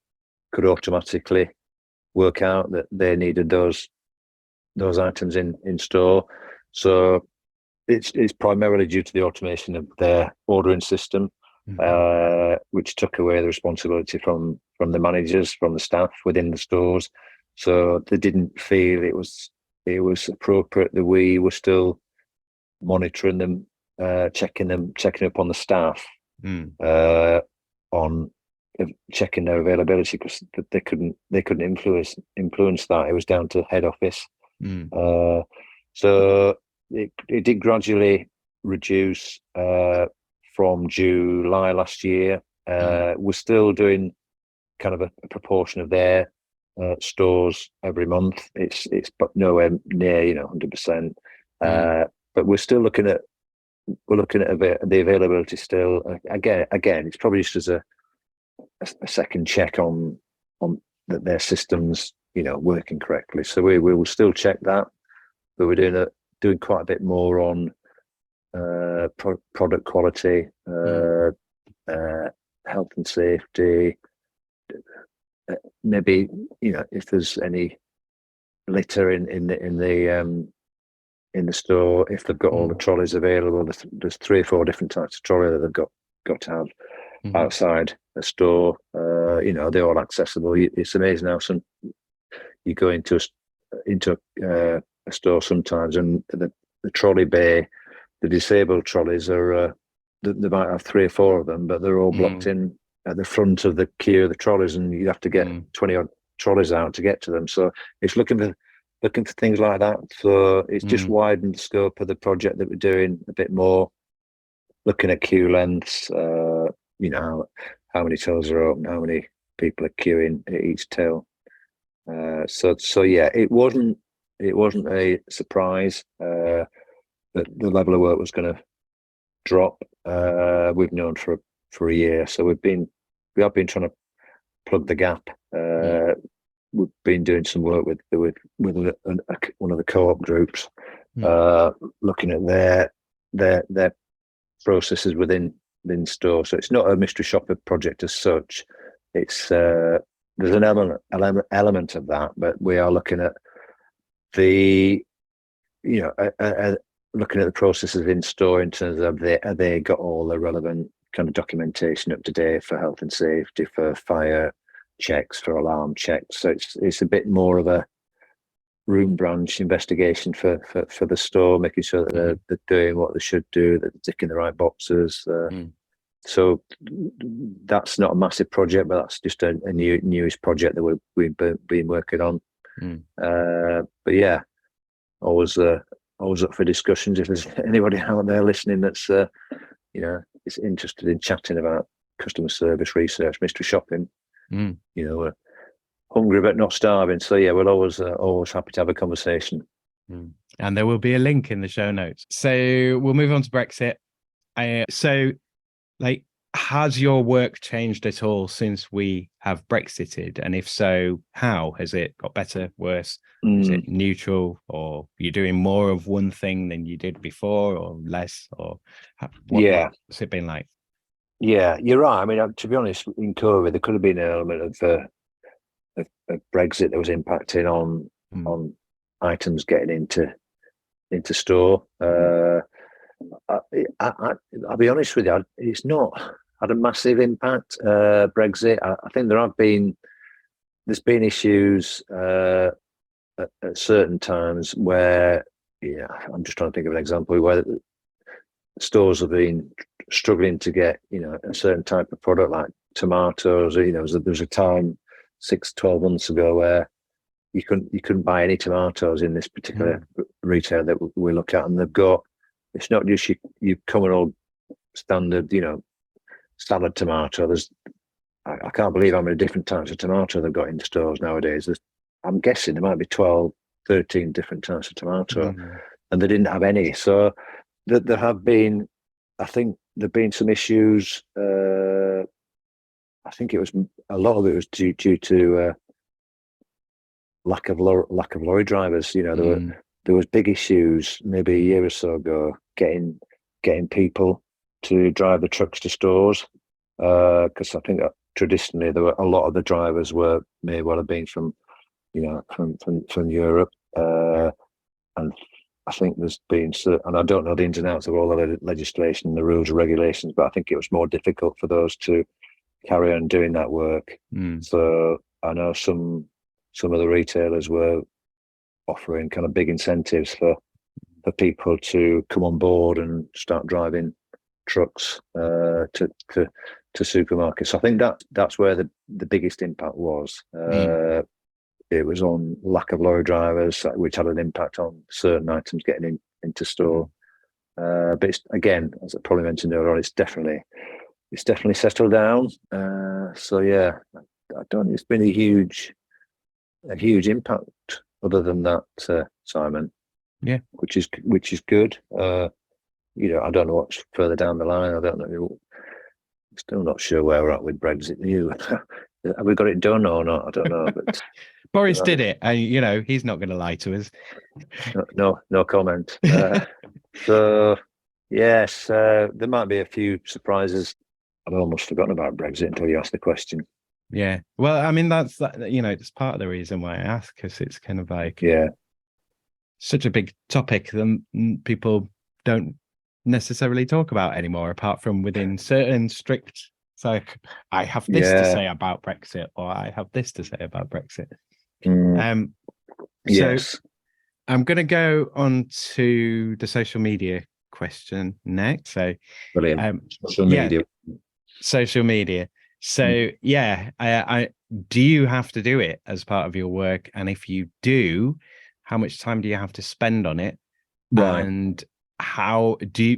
could automatically work out that they needed those items in store. So it's primarily due to the automation of their ordering system, which took away the responsibility from the managers, from the staff within the stores. So they didn't feel it was appropriate that we were still monitoring them, checking up on the staff on of checking their availability, because they couldn't influence that. It was down to head office. So it did gradually reduce from July last year. We're still doing kind of a proportion of their stores every month. It's but nowhere near 100%. But we're still looking at the availability still. Again, it's probably just as a second check on that their systems working correctly. So we will still check that, but we're doing quite a bit more on product quality, health and safety. Maybe if there's any litter in the store, if they've got all the trolleys available. There's 3 or 4 different types of trolley that they've got to have outside the store. They're all accessible. It's amazing how you go into a store sometimes, and the trolley bay, the disabled trolleys are they might have 3 or 4 of them, but they're all blocked in at the front of the queue of the trolleys, and you have to get 20 odd trolleys out to get to them. So it's looking for things like that. So it's just widened the scope of the project that we're doing a bit more, looking at queue lengths, how many tails are open, how many people are queuing at each tail. So yeah, it wasn't a surprise that the level of work was going to drop. We've known for a year, so we have been trying to plug the gap. We've been doing some work with one of the co-op groups, looking at their processes within store. So it's not a mystery shopper project as such. It's there's an element of that, but we are looking at looking at the processes in store in terms of have they got all the relevant kind of documentation up to date for health and safety, for fire checks, for alarm checks. So it's a bit more of a room branch investigation for the store, making sure that they're doing what they should do, that they're ticking the right boxes. So that's not a massive project, but that's just a newest project that we've been working on. But yeah, always up for discussions. If there's anybody out there listening that's is interested in chatting about customer service research, mystery shopping, we're hungry but not starving. So yeah, we're always happy to have a conversation. And there will be a link in the show notes. So we'll move on to Brexit. Has your work changed at all since we have Brexited? And if so, how? Has it got better, worse? Is it neutral, or you're doing more of one thing than you did before, or less? Or what's it been like? Yeah, you're right. I mean, to be honest, in COVID, there could have been an element of Brexit that was impacting on items getting into store. I'll be honest with you, it's not had a massive impact. Brexit. I think there's been issues at certain times where, I'm just trying to think of an example where stores have been struggling to get a certain type of product like tomatoes. There was a time 6-12 months ago where you couldn't buy any tomatoes in this particular retailer that we look at, and they've got, it's not just you common old standard salad tomato. I can't believe how many different types of tomato they've got in stores nowadays. I'm guessing there might be 12, 13 different types of tomato, and they didn't have any. So there have been, I think there've been some issues. I think a lot of it was due to lack of lorry drivers. There was big issues maybe a year or so ago getting people to drive the trucks to stores, because I think that traditionally there were a lot of the drivers may well have been from Europe, and I think there's been, and I don't know the ins and outs of all the legislation, the rules and regulations, but I think it was more difficult for those to carry on doing that work. So I know some of the retailers were offering kind of big incentives for people to come on board and start driving trucks to supermarkets. So I think that's where the biggest impact was. It was on lack of lorry drivers, which had an impact on certain items getting into store. But it's, again, as I probably mentioned earlier on, it's definitely settled down. So yeah, I don't. It's been a huge impact. Other than that, Simon. Yeah, which is good. I don't know what's further down the line. I don't know. Still not sure where we're at with Brexit. Have we got it done or not? I don't know. But Boris did it, and he's not going to lie to us. No comment. So yes, there might be a few surprises. I've almost forgotten about Brexit until you asked the question. Yeah, well, I mean that's it's part of the reason why I ask, because it's kind of like such a big topic that people don't necessarily talk about anymore, apart from within certain strict. It's like, I have this to say about Brexit, or I have this to say about Brexit. Yes. So I'm going to go on to the social media question next. So, brilliant. Social media. So, I do you have to do it as part of your work? And if you do, how much time do you have to spend on it? Right. And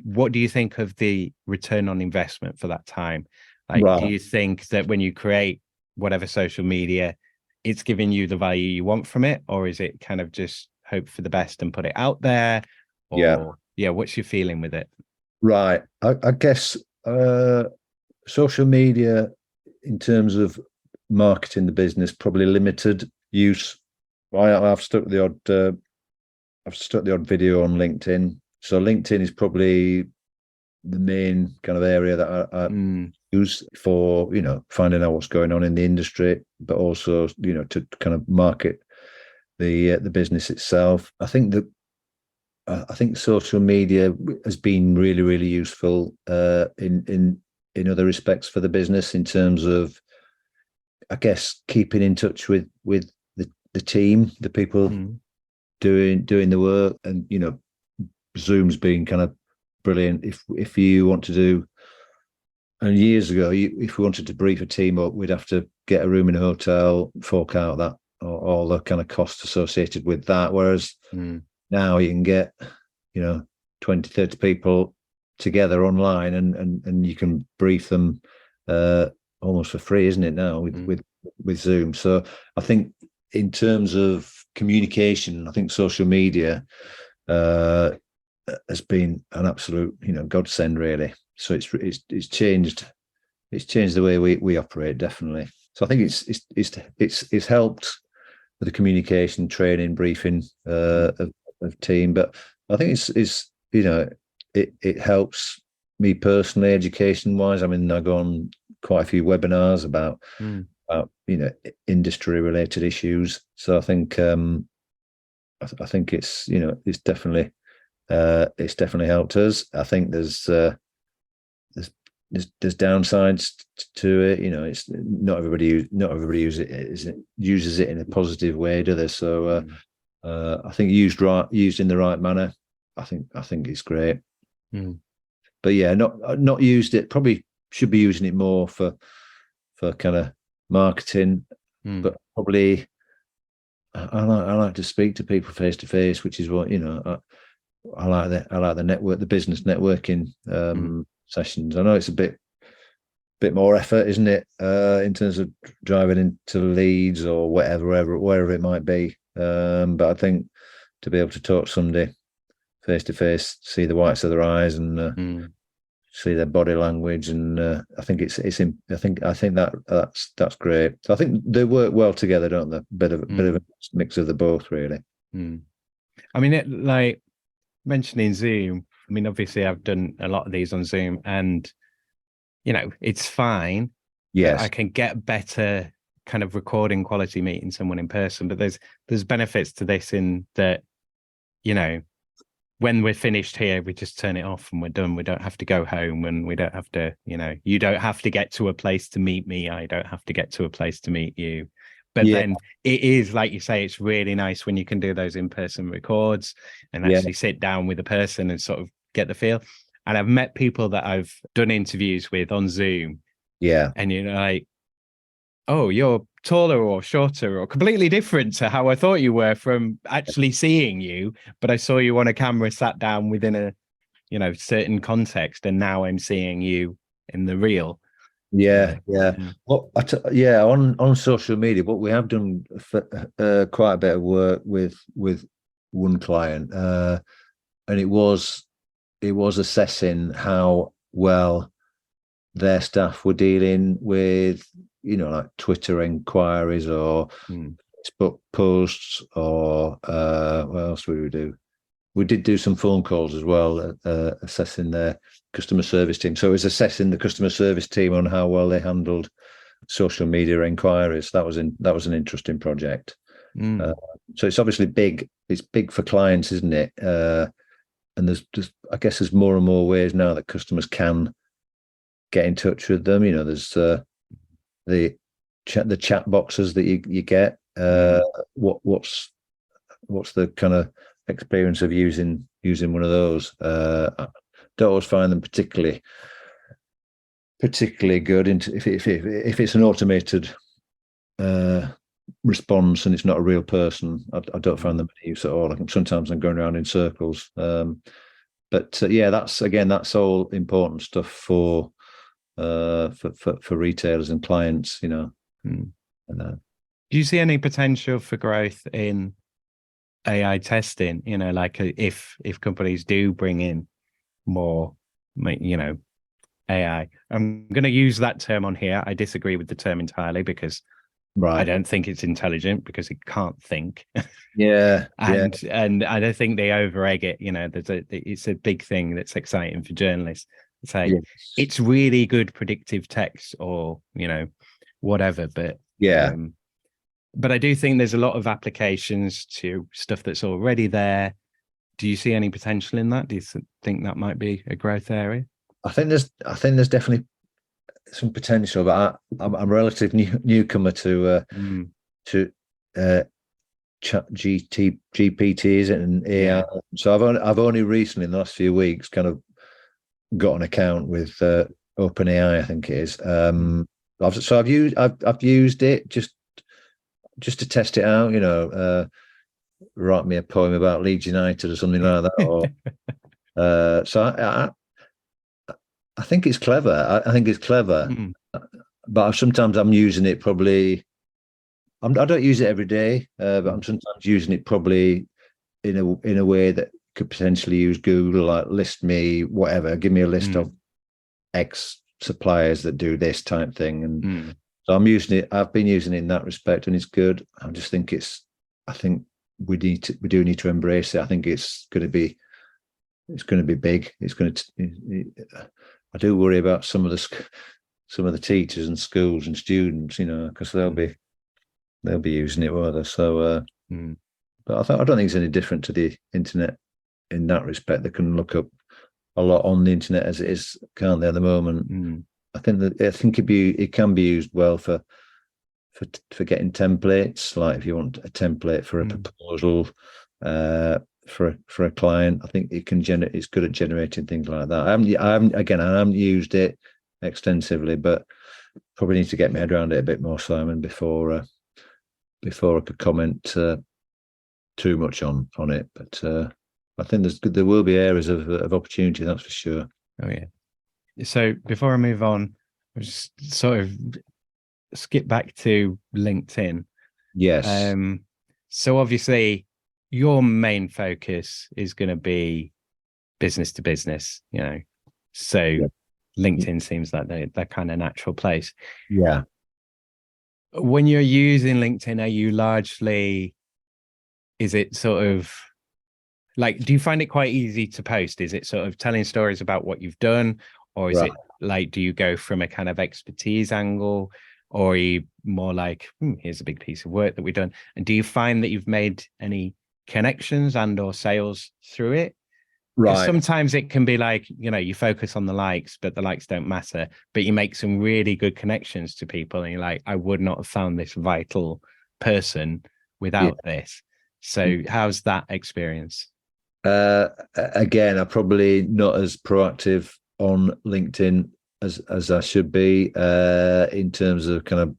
what do you think of the return on investment for that time? Like, do you think that when you create whatever social media, it's giving you the value you want from it, or is it kind of just hope for the best and put it out there? Or, what's your feeling with it? Right. I guess social media, in terms of marketing the business, probably limited use. I've stuck the odd video on LinkedIn. So LinkedIn is probably the main kind of area that I use for finding out what's going on in the industry, but also to kind of market the business itself. I think social media has been really, really useful in other respects for the business, in terms of, I guess, keeping in touch with the team, the people doing the work, and Zoom's been kind of brilliant. If you want to do, and years ago, if we wanted to brief a team up, we'd have to get a room in a hotel, fork out that, or all the kind of costs associated with that. Whereas now you can get 20, 30 people together online, and you can brief them almost for free, isn't it now, with Zoom? So I think in terms of communication, I think social media has been an absolute godsend, really. So it's changed the way we operate, definitely. So I think it's helped with the communication, training, briefing of team, but I think it helps me personally, education wise. I mean, I go on quite a few webinars about industry related issues. So I think it's definitely helped us. I think there's downsides to it. It's not everybody uses it in a positive way, do they? So I think used in the right manner, I think it's great. But not used it. Probably should be using it more for kind of marketing. But probably I like to speak to people face to face, which is what I like the business networking sessions. I know it's a bit more effort, isn't it, in terms of driving into Leeds or wherever it might be. But I think to be able to talk to somebody face to face, see the whites of their eyes, and see their body language, and I think I think that's great. So I think they work well together, don't they? Bit of a mix of the both, really. I mean, like mentioning Zoom, I mean, obviously I've done a lot of these on Zoom, and it's fine. Yes, I can get better kind of recording quality meeting someone in person, but there's benefits to this in that when we're finished here, we just turn it off and we're done. We don't have to go home, and we don't have to, you don't have to get to a place to meet me. I don't have to get to a place to meet you. But then it is, like you say, it's really nice when you can do those in-person records and actually sit down with a person and sort of get the feel. And I've met people that I've done interviews with on Zoom, Yeah. And you're like, oh, you're taller or shorter or completely different to how I thought you were from actually seeing you. But I saw you on a camera sat down within a, certain context, and now I'm seeing you in the real. Yeah. Well, on social media, but we have done quite a bit of work with one client, and it was assessing how well their staff were dealing with, like Twitter inquiries or Facebook posts, or what else would we do? We did do some phone calls as well, assessing their customer service team. So it was assessing the customer service team on how well they handled social media inquiries. That was an interesting project. So it's obviously big. It's big for clients, isn't it? And there's just, I guess, there's more and more ways now that customers can get in touch with them. There's the chat boxes that you get. What's the kind of experience of using one of those? I don't always find them particularly good. If it's an automated response and it's not a real person, I don't find them any use at all. Sometimes I'm going around in circles. But that's all important stuff for retailers and clients. Do you see any potential for growth in AI testing? Like if companies do bring in more, AI. I'm going to use that term on here. I disagree with the term entirely because I don't think it's intelligent, because it can't think. And I don't think they over-egg it. It's a big thing that's exciting for journalists. It's really good predictive text or whatever, but but I do think there's a lot of applications to stuff that's already there. Do you see any potential in that? Do you think that might be a growth area? I think there's definitely some potential, but I'm a relative newcomer to chat GPT, is it, and AI. So I've only recently, in the last few weeks, kind of got an account with OpenAI, I think it is. I've used it just to test it out. Write me a poem about Leeds United or something like that. Or so I think it's clever. I think it's clever, but sometimes I'm using it probably. I don't use it every day, but I'm sometimes using it probably in a way that could potentially use Google, like list me whatever, give me a list of X suppliers that do this type thing, and so I'm using it. I've been using it in that respect, and it's good. I just think I think we do need to embrace it. I think it's going to be big. It's going to. I do worry about some of the teachers and schools and students, because they'll be using it, won't they? So, but I don't think it's any different to the internet in that respect. They can look up a lot on the internet as it is, can't they, at the moment? I think it can be used well for getting templates. Like if you want a template for a proposal, for a client, I think it's good at generating things like that. I haven't used it extensively, but probably need to get my head around it a bit more, Simon, before I could comment too much on it. But I think there will be areas of opportunity, that's for sure. Oh yeah. So before I move on, I'll just sort of skip back to LinkedIn. Yes. So obviously your main focus is going to be business to business, so LinkedIn seems like that kind of natural place. Yeah. When you're using LinkedIn, are you is it sort of like, do you find it quite easy to post? Is it sort of telling stories about what you've done, or is it like, do you go from a kind of expertise angle, or are you more like, here's a big piece of work that we've done? And do you find that you've made any connections and or sales through it? Because sometimes it can be like, you focus on the likes, but the likes don't matter, but you make some really good connections to people, and you're like, I would not have found this vital person without this. So how's that experience? Again, I'm probably not as proactive on LinkedIn as I should be in terms of kind of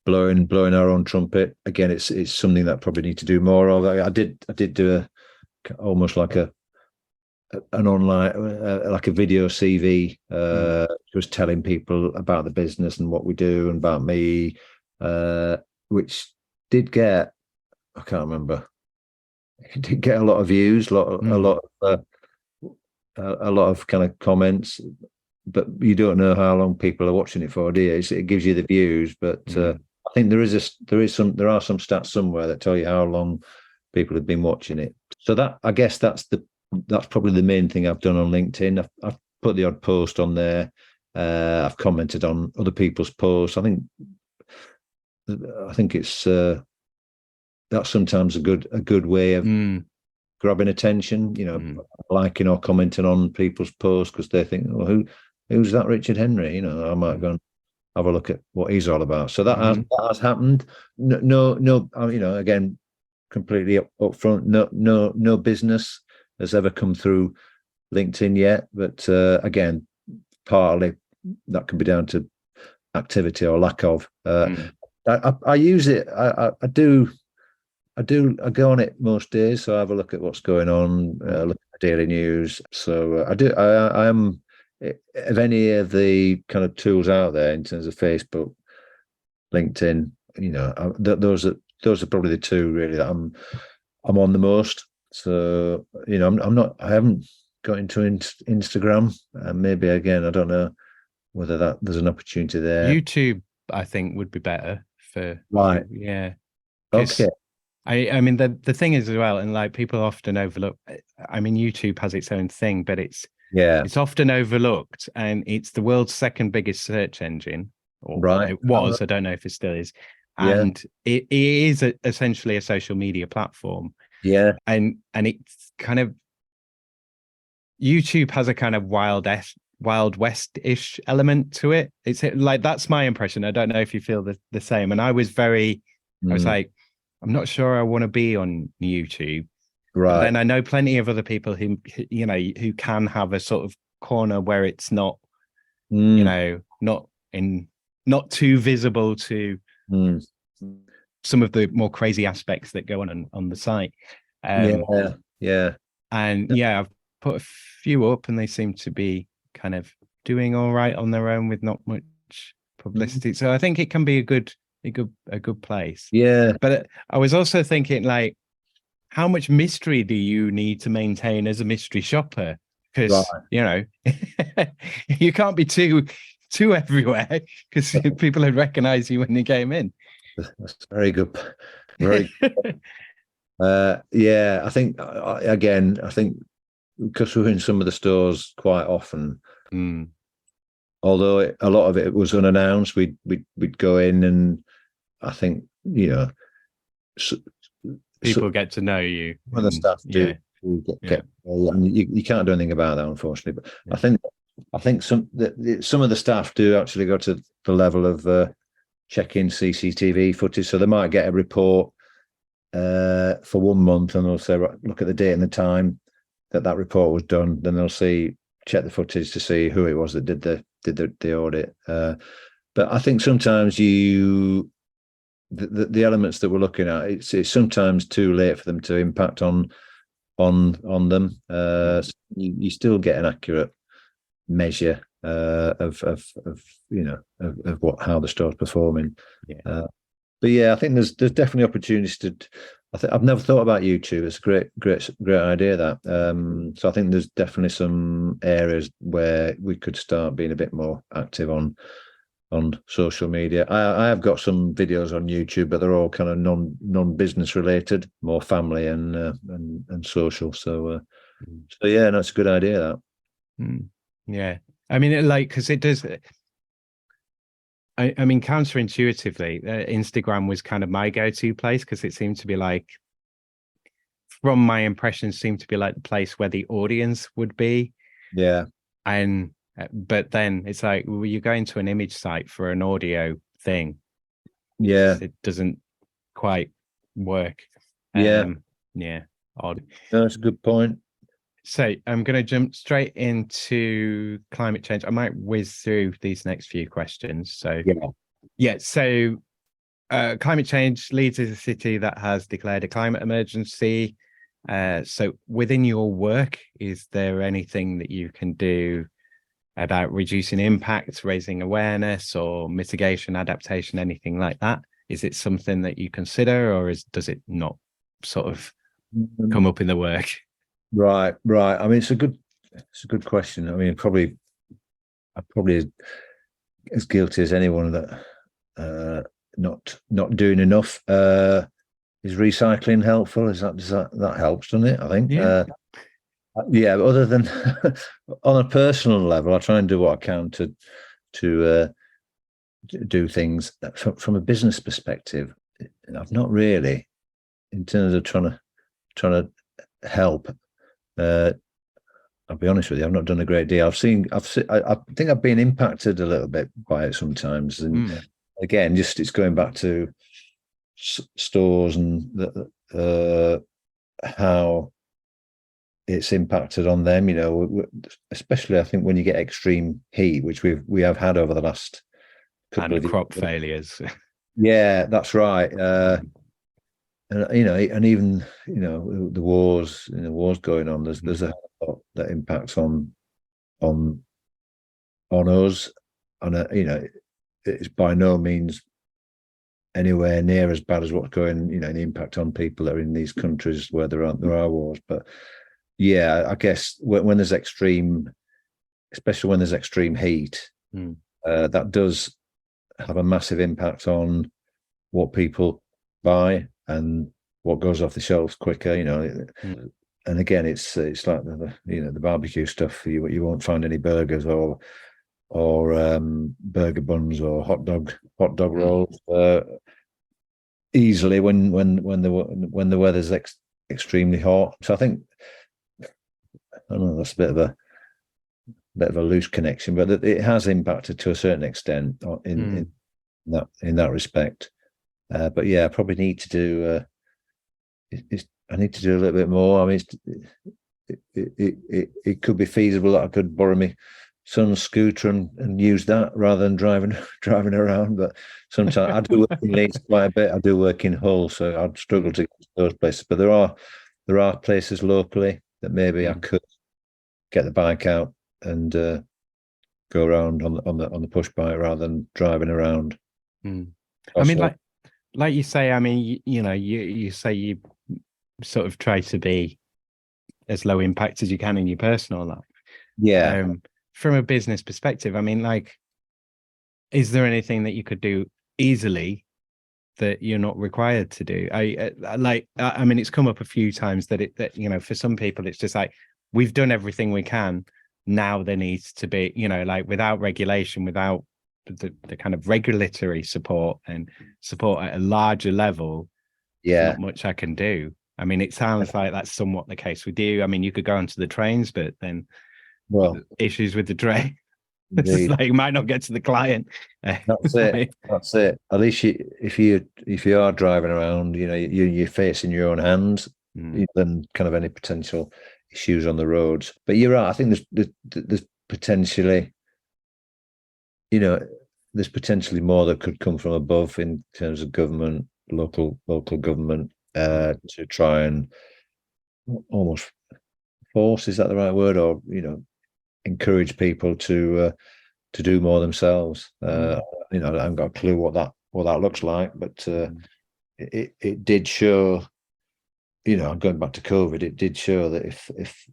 blowing our own trumpet. Again, it's something that I probably need to do more of. I did do almost like an online like a video CV, just telling people about the business and what we do and about me, which did get, I can't remember, it did get a lot of views, a lot of kind of comments, but you don't know how long people are watching it for, do you? It gives you the views, but I think there are some stats somewhere that tell you how long people have been watching it. So that, I guess, that's probably the main thing I've done on LinkedIn. I've put the odd post on there. I've commented on other people's posts. I think it's that's sometimes a good way of grabbing attention. Liking or commenting on people's posts because they think, well, who's that Richard Henry? I might go and have a look at what he's all about. So that has happened. No, again, completely upfront. No business has ever come through LinkedIn yet, but again, partly that could be down to activity or lack of. I use it. I go on it most days, so I have a look at what's going on, look at the daily news. So I am, of any of the kind of tools out there in terms of Facebook, LinkedIn, those are probably the two really that I'm on the most. So I haven't got into Instagram. Maybe again, I don't know whether there's an opportunity there. YouTube, I think, would be better for right. Yeah. Okay. I mean the thing is as well, and like people often overlook. I mean, YouTube has its own thing, but it's often overlooked, and it's the world's second biggest search engine. Or right. It was. I don't know if it still is. And it is essentially a social media platform. Yeah. And it's kind of, YouTube has a kind of Wild West-ish element to it. It's like, that's my impression. I don't know if you feel the same. And I was like, I'm not sure I want to be on YouTube. Right. But then I know plenty of other people who can have a sort of corner where it's not, not too visible to some of the more crazy aspects that go on the site. And I've put a few up and they seem to be kind of doing all right on their own with not much publicity. So I think it can be a good place. Yeah. But I was also thinking, like, how much mystery do you need to maintain as a mystery shopper? Because you can't be too everywhere because people would recognize you when you came in. That's very good. Very good. I think because we're in some of the stores quite often, although a lot of it was unannounced, we'd go in, and I think people get to know you. Other staff do get and you can't do anything about that, unfortunately. But I think some of the staff do actually go to the level of checking CCTV footage, so they might get a report for 1 month, and they'll say, right, look at the date and the time that report was done. Then they'll check the footage to see who it was that did the audit. But I think sometimes the elements that we're looking at, it's sometimes too late for them to impact on them. So you still get an accurate measure of how the store's performing. But I think there's definitely opportunities to. I've never thought about YouTube. It's a great idea, that. So I think there's definitely some areas where we could start being a bit more active on social media. I have got some videos on YouTube, but they're all kind of non-business related, more family and social. So that's a good idea, that. Yeah, I mean, because it does. I mean, counterintuitively, Instagram was kind of my go-to place, because it seemed to be like, from my impressions, seemed to be like the place where the audience would be. Yeah. But then it's like, well, you're going to an image site for an audio thing. Yeah. It doesn't quite work. Yeah. Odd. No, that's a good point. So I'm going to jump straight into climate change. I might whiz through these next few questions. So so climate change. Leeds is a city that has declared a climate emergency. So within your work, is there anything that you can do about reducing impacts, raising awareness, or mitigation, adaptation, anything like that? Is it something that you consider, or does it not sort of come up in the work? Right. I mean, it's a good question. I mean, I'm probably as guilty as anyone that not doing enough. Is recycling helpful? That helps, doesn't it? I think. Yeah. But other than on a personal level, I try and do what I can to do things from a business perspective. I've not really, in terms of trying to help. I'll be honest with you, I've not done a great deal. I think I've been impacted a little bit by it sometimes, and again, just it's going back to stores and how it's impacted on them. Especially I think when you get extreme heat, which we have had over the last couple of crop failures. Yeah, that's right. And even the wars going on. There's a lot that impacts on us, and it's by no means anywhere near as bad as what's going. The impact on people that are in these countries where there are wars. But yeah, I guess when there's extreme, especially when there's extreme heat, that does have a massive impact on what people buy and what goes off the shelves quicker. And again, it's like the barbecue stuff. You won't find any burgers or burger buns or hot dog rolls easily when the weather's extremely hot. So I think, I don't know, that's a bit of a loose connection, but it has impacted to a certain extent in that respect. But yeah, I probably need to do. I need to do a little bit more. I mean, it could be feasible that I could borrow my son's scooter and use that rather than driving around. But sometimes I do work in Leeds quite a bit. I do work in Hull, so I'd struggle to get to those places. But there are places locally that maybe I could get the bike out and go around on the push bike rather than driving around. I mean, like you say, I mean, you say you sort of try to be as low impact as you can in your personal life. Yeah. From a business perspective, I mean, like, is there anything that you could do easily that you're not required to do? I mean, it's come up a few times that for some people, it's just like, we've done everything we can. Now there needs to be, like, without regulation, without the kind of regulatory support and support at a larger level, not much I can do. I mean, it sounds like that's somewhat the case with you. I mean, you could go onto the trains, but then issues with the train. It's just like, you might not get to the client. That's it. That's it. At least if you are driving around, you're facing your own hands, than kind of any potential issues on the roads. But you're right. I think there's potentially, there's potentially more that could come from above in terms of government, local government, to try and almost force, is that the right word, or encourage people to do more themselves. I haven't got a clue what that looks like, but it did show. Going back to COVID, it did show that if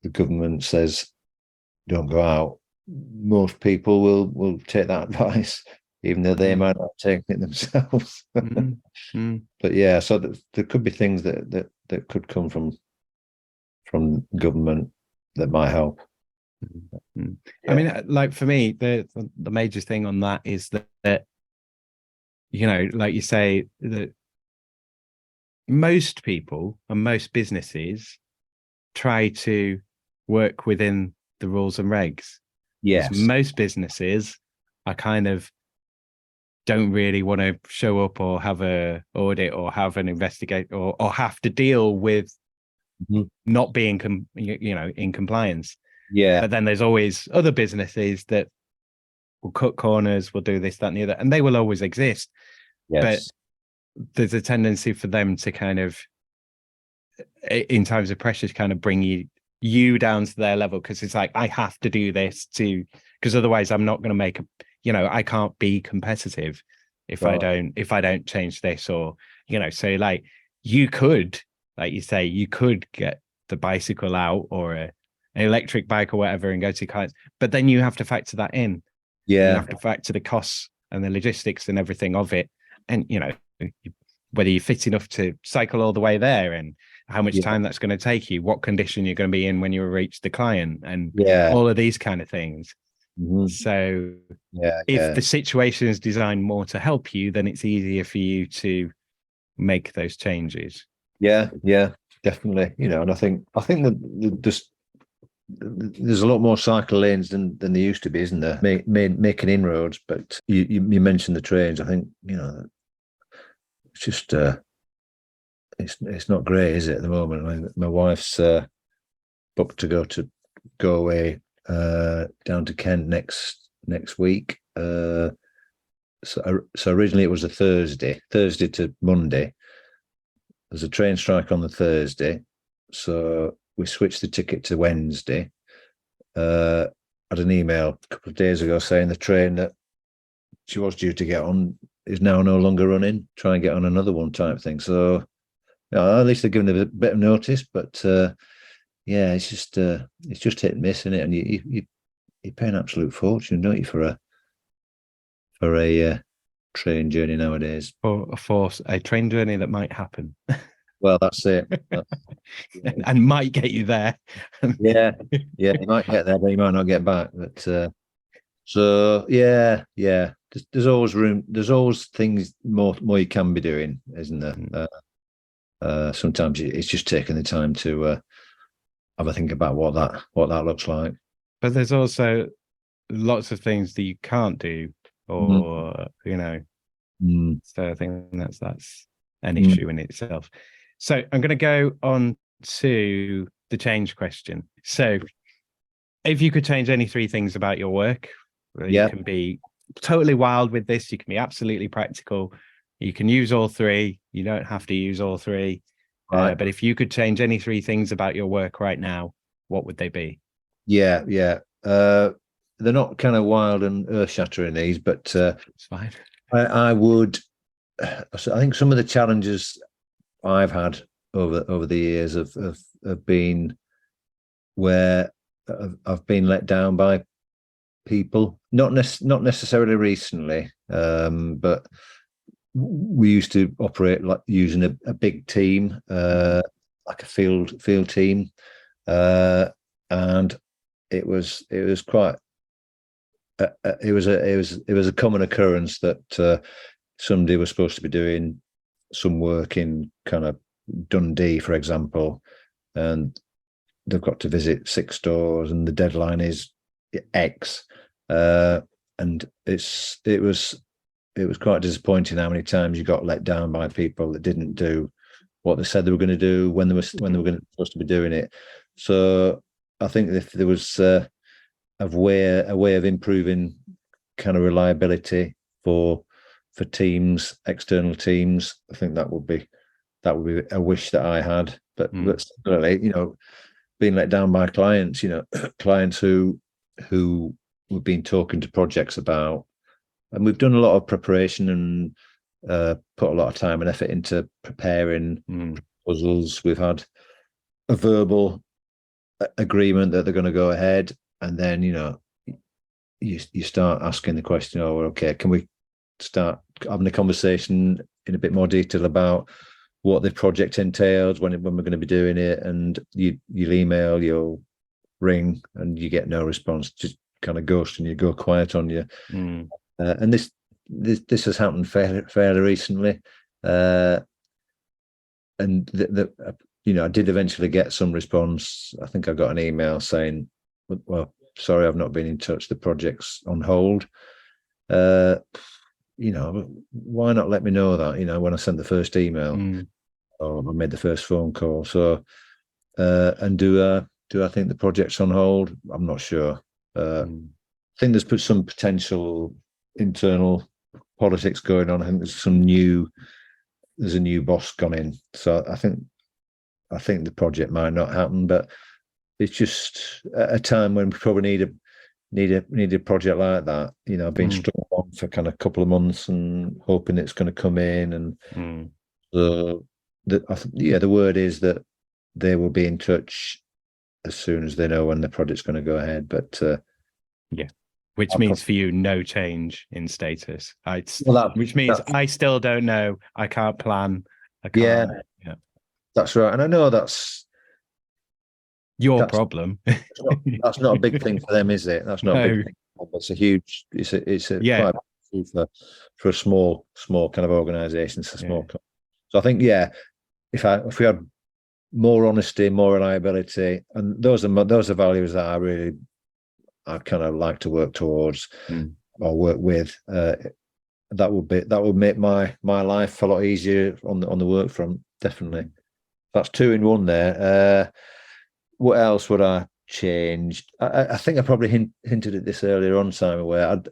the government says don't go out, most people will take that advice, even though they might not take it themselves. But yeah, so there could be things that could come from government that might help. Yeah. I mean, like, for me, the major thing on that is that like you say, that most people and most businesses try to work within the rules and regs. Yes. Most businesses are kind of don't really want to show up or have a audit or have an investigate or have to deal with not being in compliance. Yeah. But then there's always other businesses that will cut corners, will do this, that, and the other, and they will always exist. Yes. But there's a tendency for them to kind of, in times of pressure, to kind of bring you down to their level, because it's like, I have to do this because otherwise I'm not going to make I can't be competitive if I don't change this, or so like you could, like you say, you could get the bicycle out, or an electric bike or whatever, and go to clients, but then you have to factor that in. You have to factor the costs and the logistics and everything of it, and whether you're fit enough to cycle all the way there, and how much time that's going to take you, what condition you're going to be in when you reach the client, and all of these kind of things. So if the situation is designed more to help you, then it's easier for you to make those changes. Yeah, definitely. And I think that there's a lot more cycle lanes than there used to be, isn't there? Making inroads. But you mentioned the trains. I think it's just it's not great, is it, at the moment? I mean, my wife's booked to go away down to Kent next week. So originally it was a Thursday to Monday. There's a train strike on the Thursday, so we switched the ticket to Wednesday. Had an email a couple of days ago saying the train that she was due to get on is now no longer running. Try and get on another one, type thing. So at least they're giving a bit of notice, but it's just hit and miss, isn't it? And you pay an absolute fortune, don't you, for a train journey nowadays? For a train journey that might happen. Well, that's it. And might get you there. Yeah, you might get there, but you might not get back. But there's always room. There's always things more you can be doing, isn't there? Sometimes it's just taking the time to have a think about what that looks like. But there's also lots of things that you can't do, or So I think that's an issue in itself. So I'm going to go on to the change question. So if you could change any three things about your work, you can be totally wild with this. You can be absolutely practical. You can use all three. You don't have to use all three. Right. But if you could change any three things about your work right now, what would they be? Yeah. They're not kind of wild and earth-shattering, these, but it's fine. I would. I think some of the challenges I've had over the years have been where I've been let down by people. Not necessarily recently, but we used to operate like using a big team, like a field team, and it was quite. It was a common occurrence that somebody was supposed to be doing some work in kind of Dundee, for example, and they've got to visit 6 stores, and the deadline is X, and it was quite disappointing how many times you got let down by people that didn't do what they said they were going to do when they were supposed to be doing it. So I think if there was a way of improving kind of reliability for teams, external teams, I think that would be a wish that I had. But certainly, being let down by clients, clients who we've been talking to projects about, and we've done a lot of preparation and put a lot of time and effort into preparing proposals. We've had a verbal agreement that they're going to go ahead, and then you start asking the question, okay, can we start having a conversation in a bit more detail about what the project entails, when we're going to be doing it, and you'll email, you'll ring, and you get no response, just kind of ghost, and you go quiet on you. And this has happened fairly recently, and I did eventually get some response. I think I got an email saying, well, sorry, I've not been in touch, the project's on hold. Why not let me know that, when I sent the first email or I made the first phone call? So And do I think the project's on hold? I'm not sure. I think there's put some potential internal politics going on. I think there's a new boss gone in, so I think the project might not happen. But it's just a time when we probably need a project like that. I've been strung on for kind of a couple of months and hoping it's going to come in, and the word is that they will be in touch as soon as they know when the project's going to go ahead. But which means for you, no change in status. Which means I still don't know. I can't plan. I can't. Yeah, that's right. And I know that's your problem. That's not a big thing for them, is it? That's not a big thing. It's a huge. It's a quite big for a small kind of organisation. It's a small company. So I think if we had more honesty, more reliability, and those are values that I kind of like to work towards or work with. That would make my life a lot easier on the work front. Definitely, that's 2 in 1 there. What else would I change? I think I probably hinted at this earlier on, Simon, where I'd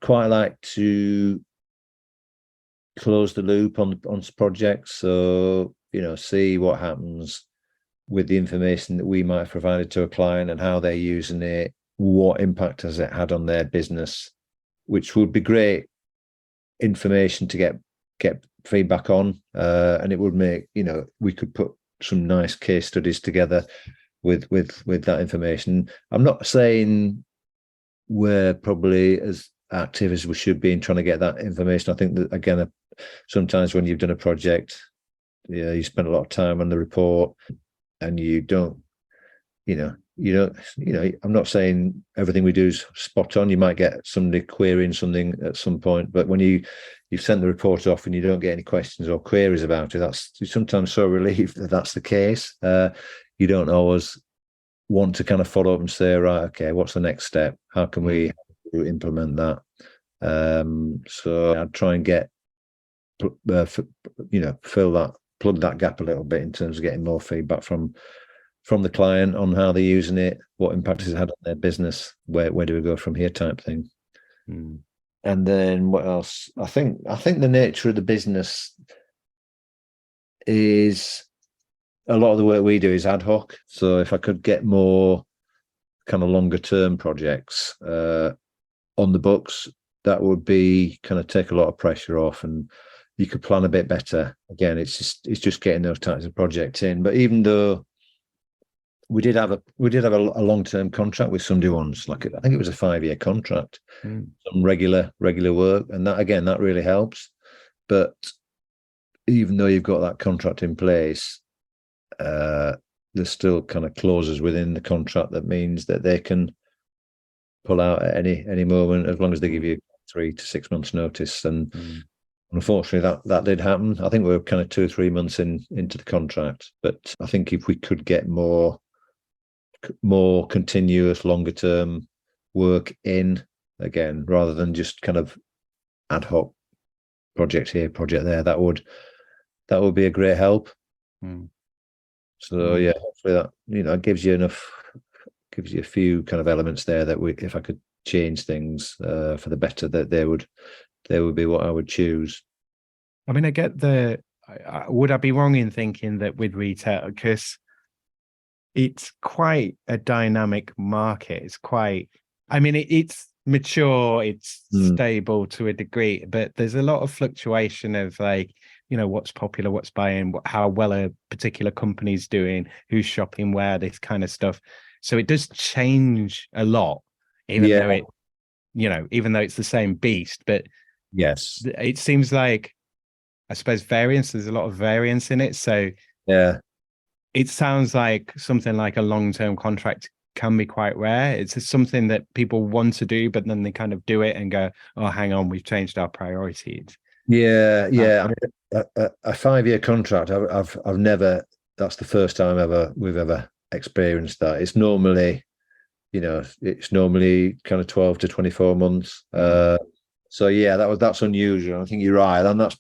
quite like to close the loop on projects. So see what happens with the information that we might have provided to a client and how they're using it. What impact has it had on their business, which would be great information to get feedback on, and it would make we could put some nice case studies together with that information. I'm not saying we're probably as active as we should be in trying to get that information. I think that again, sometimes when you've done a project, you spend a lot of time on the report, and you don't. I'm not saying everything we do is spot on. You might get somebody querying something at some point, but when you've sent the report off and you don't get any questions or queries about it, you're sometimes so relieved that that's the case. You don't always want to kind of follow up and say, right, okay, what's the next step? How can we implement that? So I'd try and plug that gap a little bit in terms of getting more feedback from the client on how they're using it, what impact has it had on their business, where do we go from here, type thing. And then what else? I think the nature of the business is a lot of the work we do is ad hoc. So if I could get more kind of longer term projects on the books, that would be kind of take a lot of pressure off, and you could plan a bit better. Again, it's just getting those types of projects in. But even though we did have a long-term contract with somebody once, I think it was a 5-year contract, some regular work, and that really helps. But even though you've got that contract in place, there's still kind of clauses within the contract that means that they can pull out at any moment, as long as they give you 3 to 6 months notice. And unfortunately, that did happen. I think we were kind of 2 or 3 months into the contract, but I think if we could get more continuous, longer term work in, again, rather than just kind of ad hoc project here, project there, that would be a great help. So hopefully that gives you a few kind of elements there that if I could change things for the better, that they would be what I would choose. I mean, I get would I be wrong in thinking that with retail, because it's quite a dynamic market. It's it's mature, it's stable to a degree, but there's a lot of fluctuation of what's popular, what's buying, how well a particular company's doing, who's shopping where, this kind of stuff. So it does change a lot, even though it's the same beast. But yes, it seems like, I suppose, there's a lot of variance in it. So it sounds like something like a long-term contract can be quite rare. It's just something that people want to do, but then they kind of do it and go, oh, hang on, we've changed our priorities. I mean, a 5-year contract, I've never, that's the first time we've ever experienced that. It's normally kind of 12 to 24 months. So that's unusual. I think you're right. And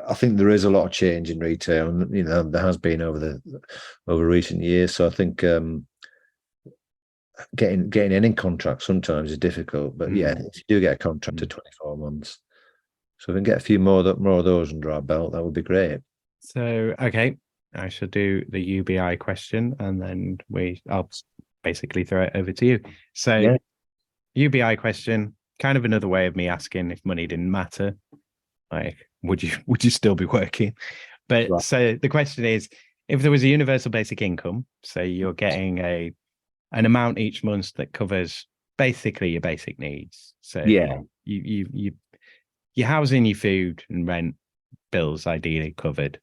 I think there is a lot of change in retail, and there has been over recent years. So I think getting any contract sometimes is difficult, but yeah, if you do get a contract to 24 months, so if we can get a few more of those under our belt, that would be great. So okay, I shall do the UBI question, and then I'll basically throw it over to you. So Yeah. UBI question, kind of another way of me asking if money didn't matter, like would you still be working? But Right. So the question is, if there was a universal basic income, so you're getting an amount each month that covers basically your basic needs. So Yeah. your housing, your food and rent bills ideally covered.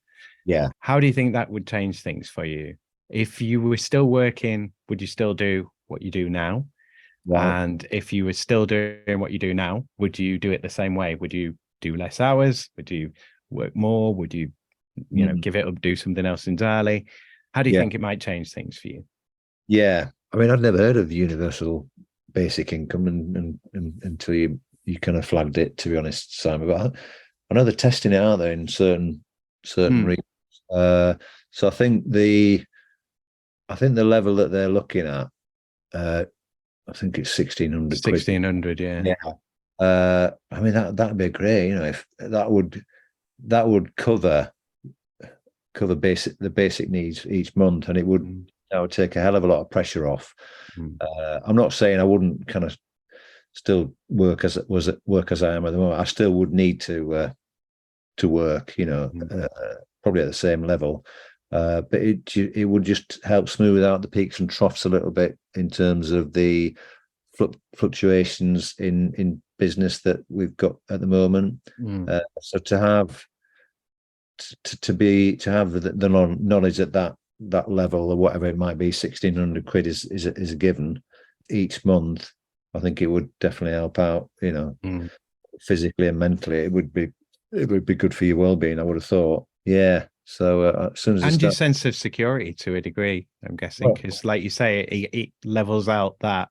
Yeah. How do you think that would change things for you? If you were still working, would you still do what you do now? Right. And if you were still doing what you do now, would you do it the same way? Would you do less hours? Would you work more? Would you, give it up, do something else entirely? How do you think it might change things for you? Yeah. I mean, I'd never heard of the universal basic income and until you kind of flagged it, to be honest, Simon. But I know they're testing it out there in certain regions. So I think the level that they're looking at, I think it's 1,600 quid. 1,600, yeah. Yeah. I mean that'd be great, if that would cover the basic needs each month, and it would take a hell of a lot of pressure off. I'm not saying I wouldn't kind of still work as I am at the moment. I still would need to work, probably at the same level. But it would just help smooth out the peaks and troughs a little bit in terms of the fluctuations in business that we've got at the moment. So to have the knowledge at that level, or whatever it might be, 1,600 quid is a given each month. I think it would definitely help out, physically and mentally. It would be good for your well-being, I would have thought. Yeah. So as soon as your sense of security to a degree, I'm guessing, because like you say, it levels out that,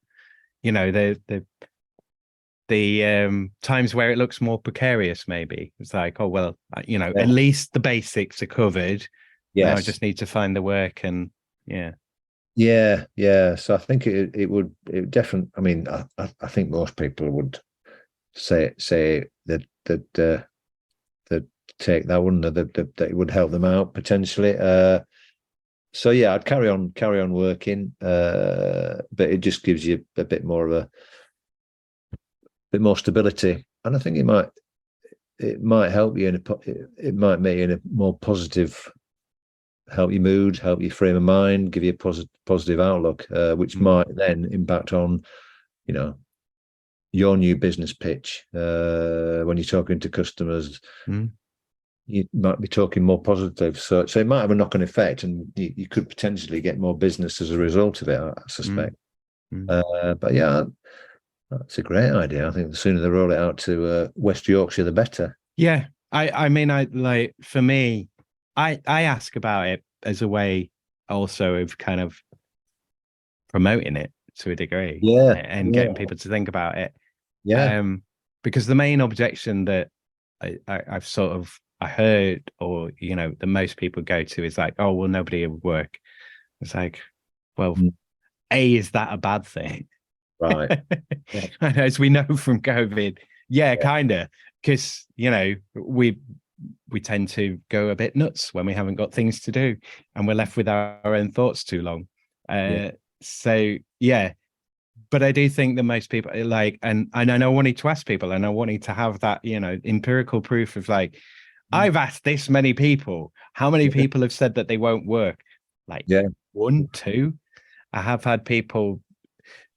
the times where it looks more precarious. Maybe it's like, oh well, at least the basics are covered. Yes. Now I just need to find the work, and yeah. So I think it would definitely. I mean, I think most people would say that take that, wouldn't they? That it would help them out potentially. So yeah, I'd carry on working, but it just gives you a bit more stability, and I think it might help you it might make you in a more positive, help your mood, help your frame of mind, give you a positive outlook, which might then impact on, your new business pitch when you're talking to customers. You might be talking more positive, so it might have a knock-on effect, and you could potentially get more business as a result of it, I suspect. But yeah, that's a great idea. I think the sooner they roll it out to West Yorkshire, the better. Yeah, I mean, for me, I ask about it as a way also of kind of promoting it to a degree, and getting people to think about it. Because the main objection that I've sort of heard, or the most people go to, is like, oh well, nobody would work. It's like, well, is that a bad thing? Right. As we know from COVID, kind of, because we tend to go a bit nuts when we haven't got things to do, and we're left with our own thoughts too long. So yeah, but I do think that most people and I know I wanted to ask people, and I wanted to have that empirical proof of like, I've asked this many people, how many people have said that they won't work? Like 1, 2. I have had people.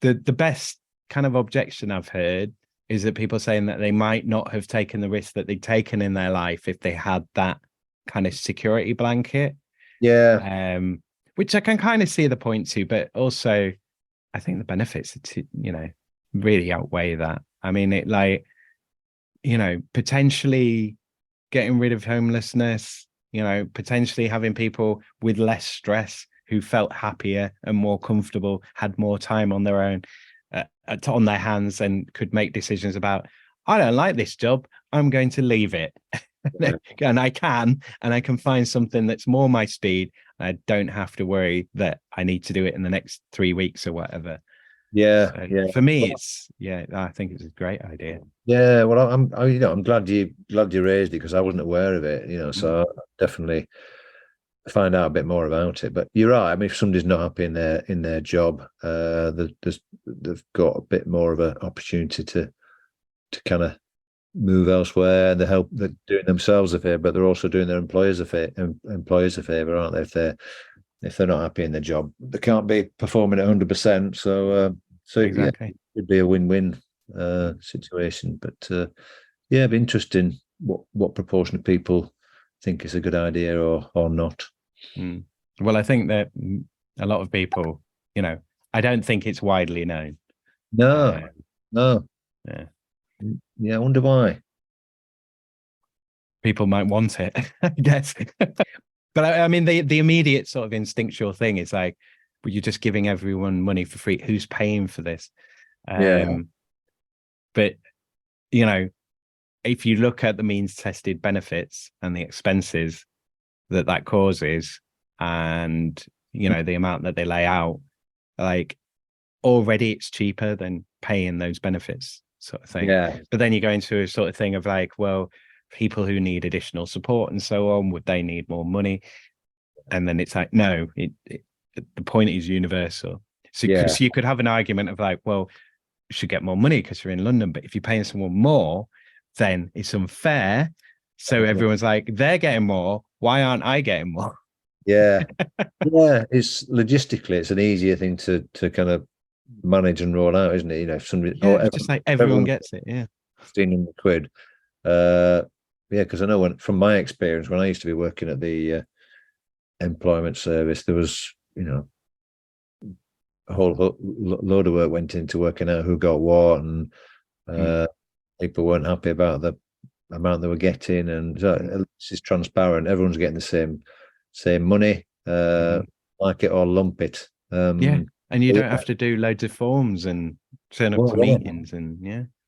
The best kind of objection I've heard is that people saying that they might not have taken the risk that they'd taken in their life if they had that kind of security blanket. Which I can kind of see the point to, but also I think the benefits really outweigh that. I mean, it potentially getting rid of homelessness, potentially having people with less stress who felt happier and more comfortable, had more time on their own, on their hands, and could make decisions about, I don't like this job, I'm going to leave it. and I can find something that's more my speed. I don't have to worry that I need to do it in the next 3 weeks or whatever. Yeah, So yeah. for me, I think it's a great idea. Yeah, well, I'm glad you raised it, because I wasn't aware of it. So I'll definitely find out a bit more about it. But you're right. I mean, if somebody's not happy in their job, they've got a bit more of an opportunity to kind of move elsewhere, and they're doing themselves a favor, but they're also doing their employers a favor, aren't they? If they're not happy in their job, they can't be performing at 100%. So Exactly. yeah, it'd be a win-win situation. But it'd be interesting what proportion of people think it's a good idea or not. Well, I think that a lot of people, I don't think it's widely known. No. Yeah, I wonder why. People might want it, I guess. But I mean, the immediate sort of instinctual thing is like, well, you're just giving everyone money for free. Who's paying for this? But if you look at the means tested benefits and the expenses that causes, and the amount that they lay out, like already it's cheaper than paying those benefits, sort of thing. Yeah. But then you go into a sort of thing of like, well, people who need additional support and so on, would they need more money? And then it's like, no, the point is universal. So you could have an argument of like, well, you should get more money because you're in London, but if you're paying someone more, then it's unfair. So everyone's like, they're getting more, why aren't I getting more? Yeah. It's logistically, it's an easier thing to kind of manage and roll out, isn't it? If somebody, it's just like everyone gets it. Yeah. £1,500. Because I know from my experience, when I used to be working at the employment service, there was, a whole load of work went into working out who got what, and people weren't happy about the amount they were getting, and so this is transparent. Everyone's getting the same money, like it or lump it. And you don't have to do loads of forms and turn up to meetings and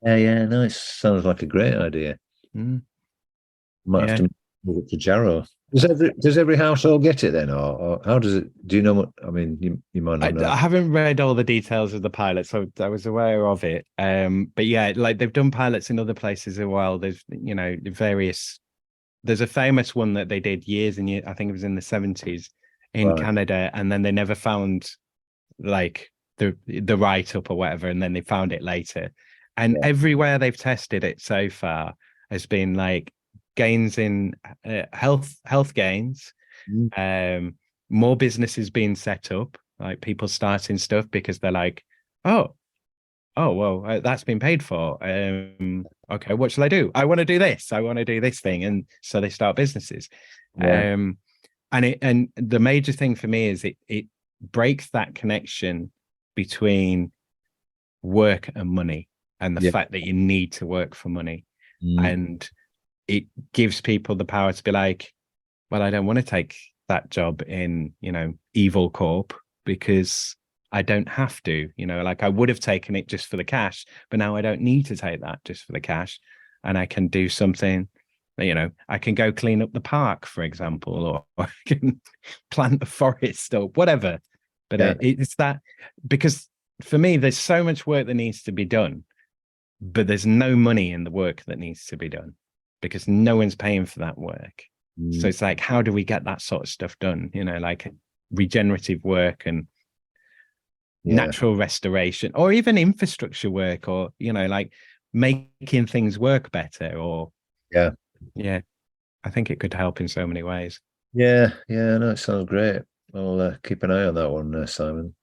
nice. Sounds like a great idea. Might have to move it to Jarrow. Does every household get it then, or how does it? Do you know what? I mean, you might not know. I haven't read all the details of the pilot, so I was aware of it. But yeah, like they've done pilots in other places as well. There's various. There's a famous one that they did years and years. I think it was in the 70s in Canada, and then they never found like the write up or whatever, and then they found it later. And everywhere they've tested it so far has been like gains in health gains, more businesses being set up, like people starting stuff because they're like, oh well, that's been paid for. Okay, what shall I do? I want to do this. I want to do this thing, and so they start businesses. And the major thing for me is it breaks that connection between work and money, and the fact that you need to work for money, and it gives people the power to be like, well, I don't want to take that job in Evil Corp because I don't have to, like I would have taken it just for the cash, but now I don't need to take that just for the cash, and I can do something. I can go clean up the park, for example, or I can plant a forest or whatever. But it's that, because for me, there's so much work that needs to be done, but there's no money in the work that needs to be done because no one's paying for that work. So it's like, how do we get that sort of stuff done? Like regenerative work and natural restoration, or even infrastructure work, or, like making things work better, or I think it could help in so many ways. No, it sounds great. I'll keep an eye on that one, Simon.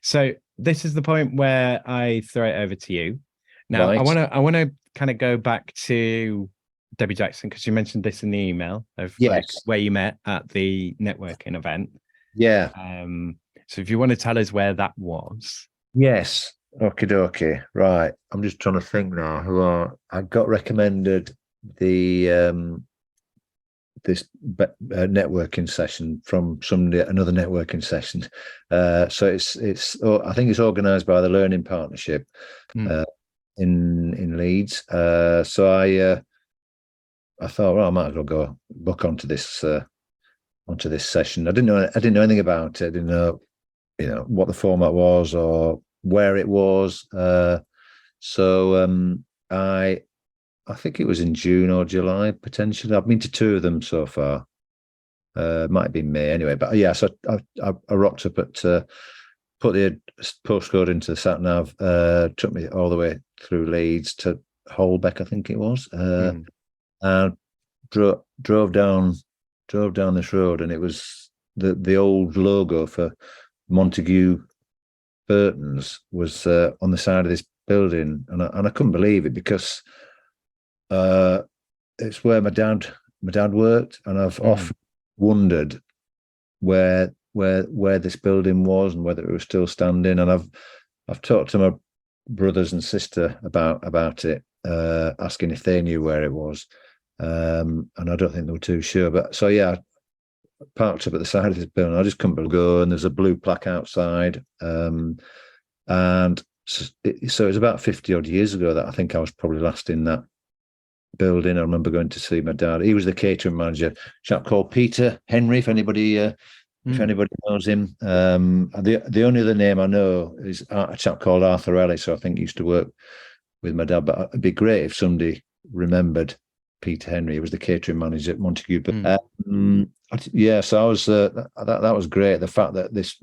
So this is the point where I throw it over to you. Now, I want to kind of go back to Debbie Jackson, because you mentioned this in the email of like where you met at the networking event. So if you want to tell us where that was. Yes. Okay. Right. I'm just trying to think now. I got recommended the this networking session from another networking session. So it's I think it's organised by the Learning Partnership in Leeds. So I thought, well, I might as well go book onto this session. I didn't know anything about it. I didn't know, what the format was or where it was. So I think it was in June or July potentially. I've been to 2 of them so far. Might have been May anyway. But yeah, so I rocked up at put the postcode into the sat nav. Took me all the way through Leeds to Holbeck, I think it was, and drove down this road, and it was the old logo for Montague Burton's was on the side of this building, and I couldn't believe it because it's where my dad worked, and I've often wondered where this building was and whether it was still standing. And I've talked to my brothers and sister about it, asking if they knew where it was, and I don't think they were too sure. But so yeah, I parked up at the side of this building. I just couldn't believe go, and there's a blue plaque outside, and so it was about 50 odd years ago that I think I was probably last in that building. I remember going to see my dad. He was the catering manager, a chap called Peter Henry, if anybody knows him. The only other name I know is a chap called Arthur Ellis, so I think he used to work with my dad. But it'd be great if somebody remembered Peter Henry. He was the catering manager at Montague. Yeah, so I was that was great. The fact that this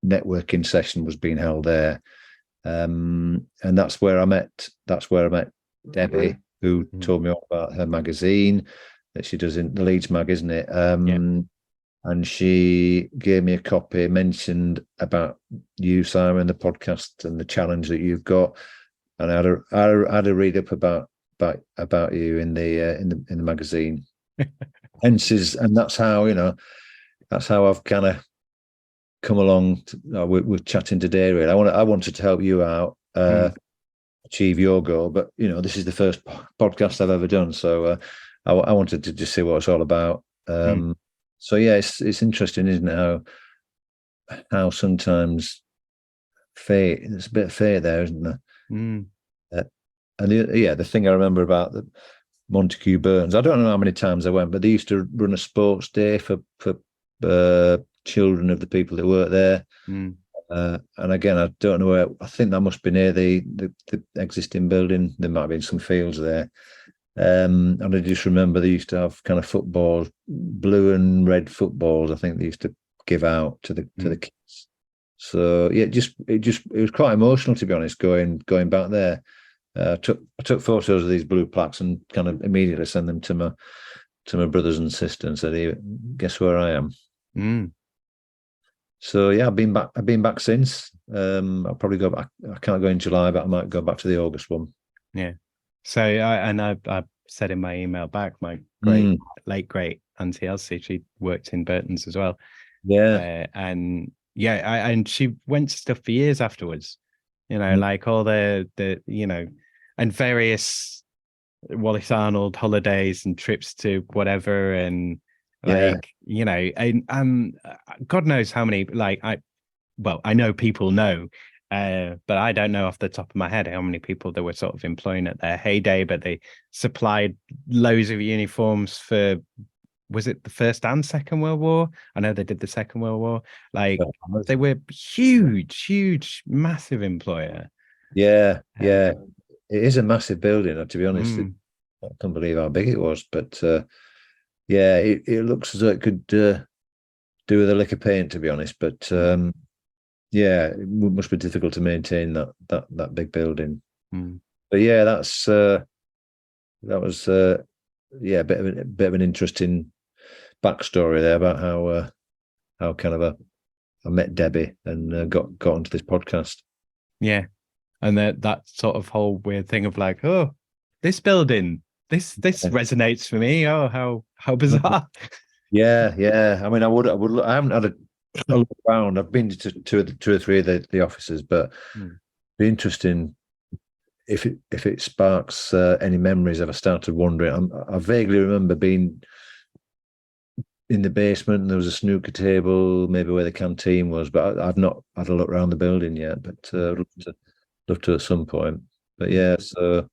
networking session was being held there, and that's where I met Debbie, who told me all about her magazine that she does in the Leeds Mag, isn't it? And she gave me a copy, mentioned about you, Simon, the podcast and the challenge that you've got, and I had a read up about you in the magazine. And that's how I've kind of come along. We're chatting today. Really, I wanted to help you out. Achieve your goal, but this is the first podcast I've ever done, so I wanted to just see what it's all about. So yeah, it's interesting, isn't it, how sometimes fate, there's a bit of fate there, isn't there? And the thing I remember about the Montague Burns, I don't know how many times I went, but they used to run a sports day for children of the people that work there. And again, I don't know where. I think that must be near the existing building. There might have been some fields there. And I just remember they used to have kind of footballs, blue and red footballs. I think they used to give out to the kids. So yeah, it was quite emotional, to be honest. Going back there, I took photos of these blue plaques and kind of immediately sent them to my brothers and sisters and said, "Hey, guess where I am." So yeah, I've been back since. I'll probably go back. I can't go in July, but I might go back to the August one. Yeah. So I said in my email back, my late great Auntie Elsie, she worked in Burton's as well. Yeah. And she went to stuff for years afterwards. Like all the and various Wallace Arnold holidays and trips to whatever, and God knows how many, I know people know, but I don't know off the top of my head how many people they were sort of employing at their heyday, but they supplied loads of uniforms for, was it the First and Second World War? I know they did the Second World War. They were huge, massive employer. Yeah. It is a massive building, to be honest. I can't believe how big it was, but it looks as though it could do with a lick of paint, to be honest. But it must be difficult to maintain that big building. But yeah, that was a bit of an interesting backstory there about how kind of I met Debbie and got onto this podcast. Yeah, and that sort of whole weird thing of like, oh, this building, this resonates for me. Oh, how bizarre. Yeah. I mean, I haven't had a look around. I've been to two or three of the offices, but it'd be interesting if it sparks any memories. I've started wondering. I vaguely remember being in the basement and there was a snooker table, maybe where the canteen was, but I've not had a look around the building yet. But I'd love to at some point. But yeah, so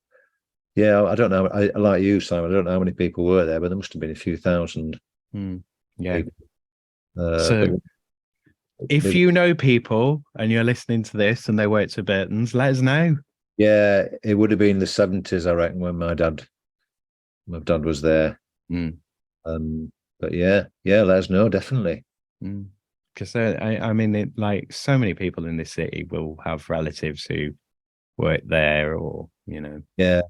Yeah, I don't know. I like you, Simon. I don't know how many people were there, but there must have been a few thousand. Yeah. People. So if They- you know people and you're listening to this and they worked at Burton's, let us know. yeah, it would have been the 70s, I reckon, when my dad was there. But yeah, let us know, definitely. Because I mean, like so many people in this city will have relatives who work there, or Yeah.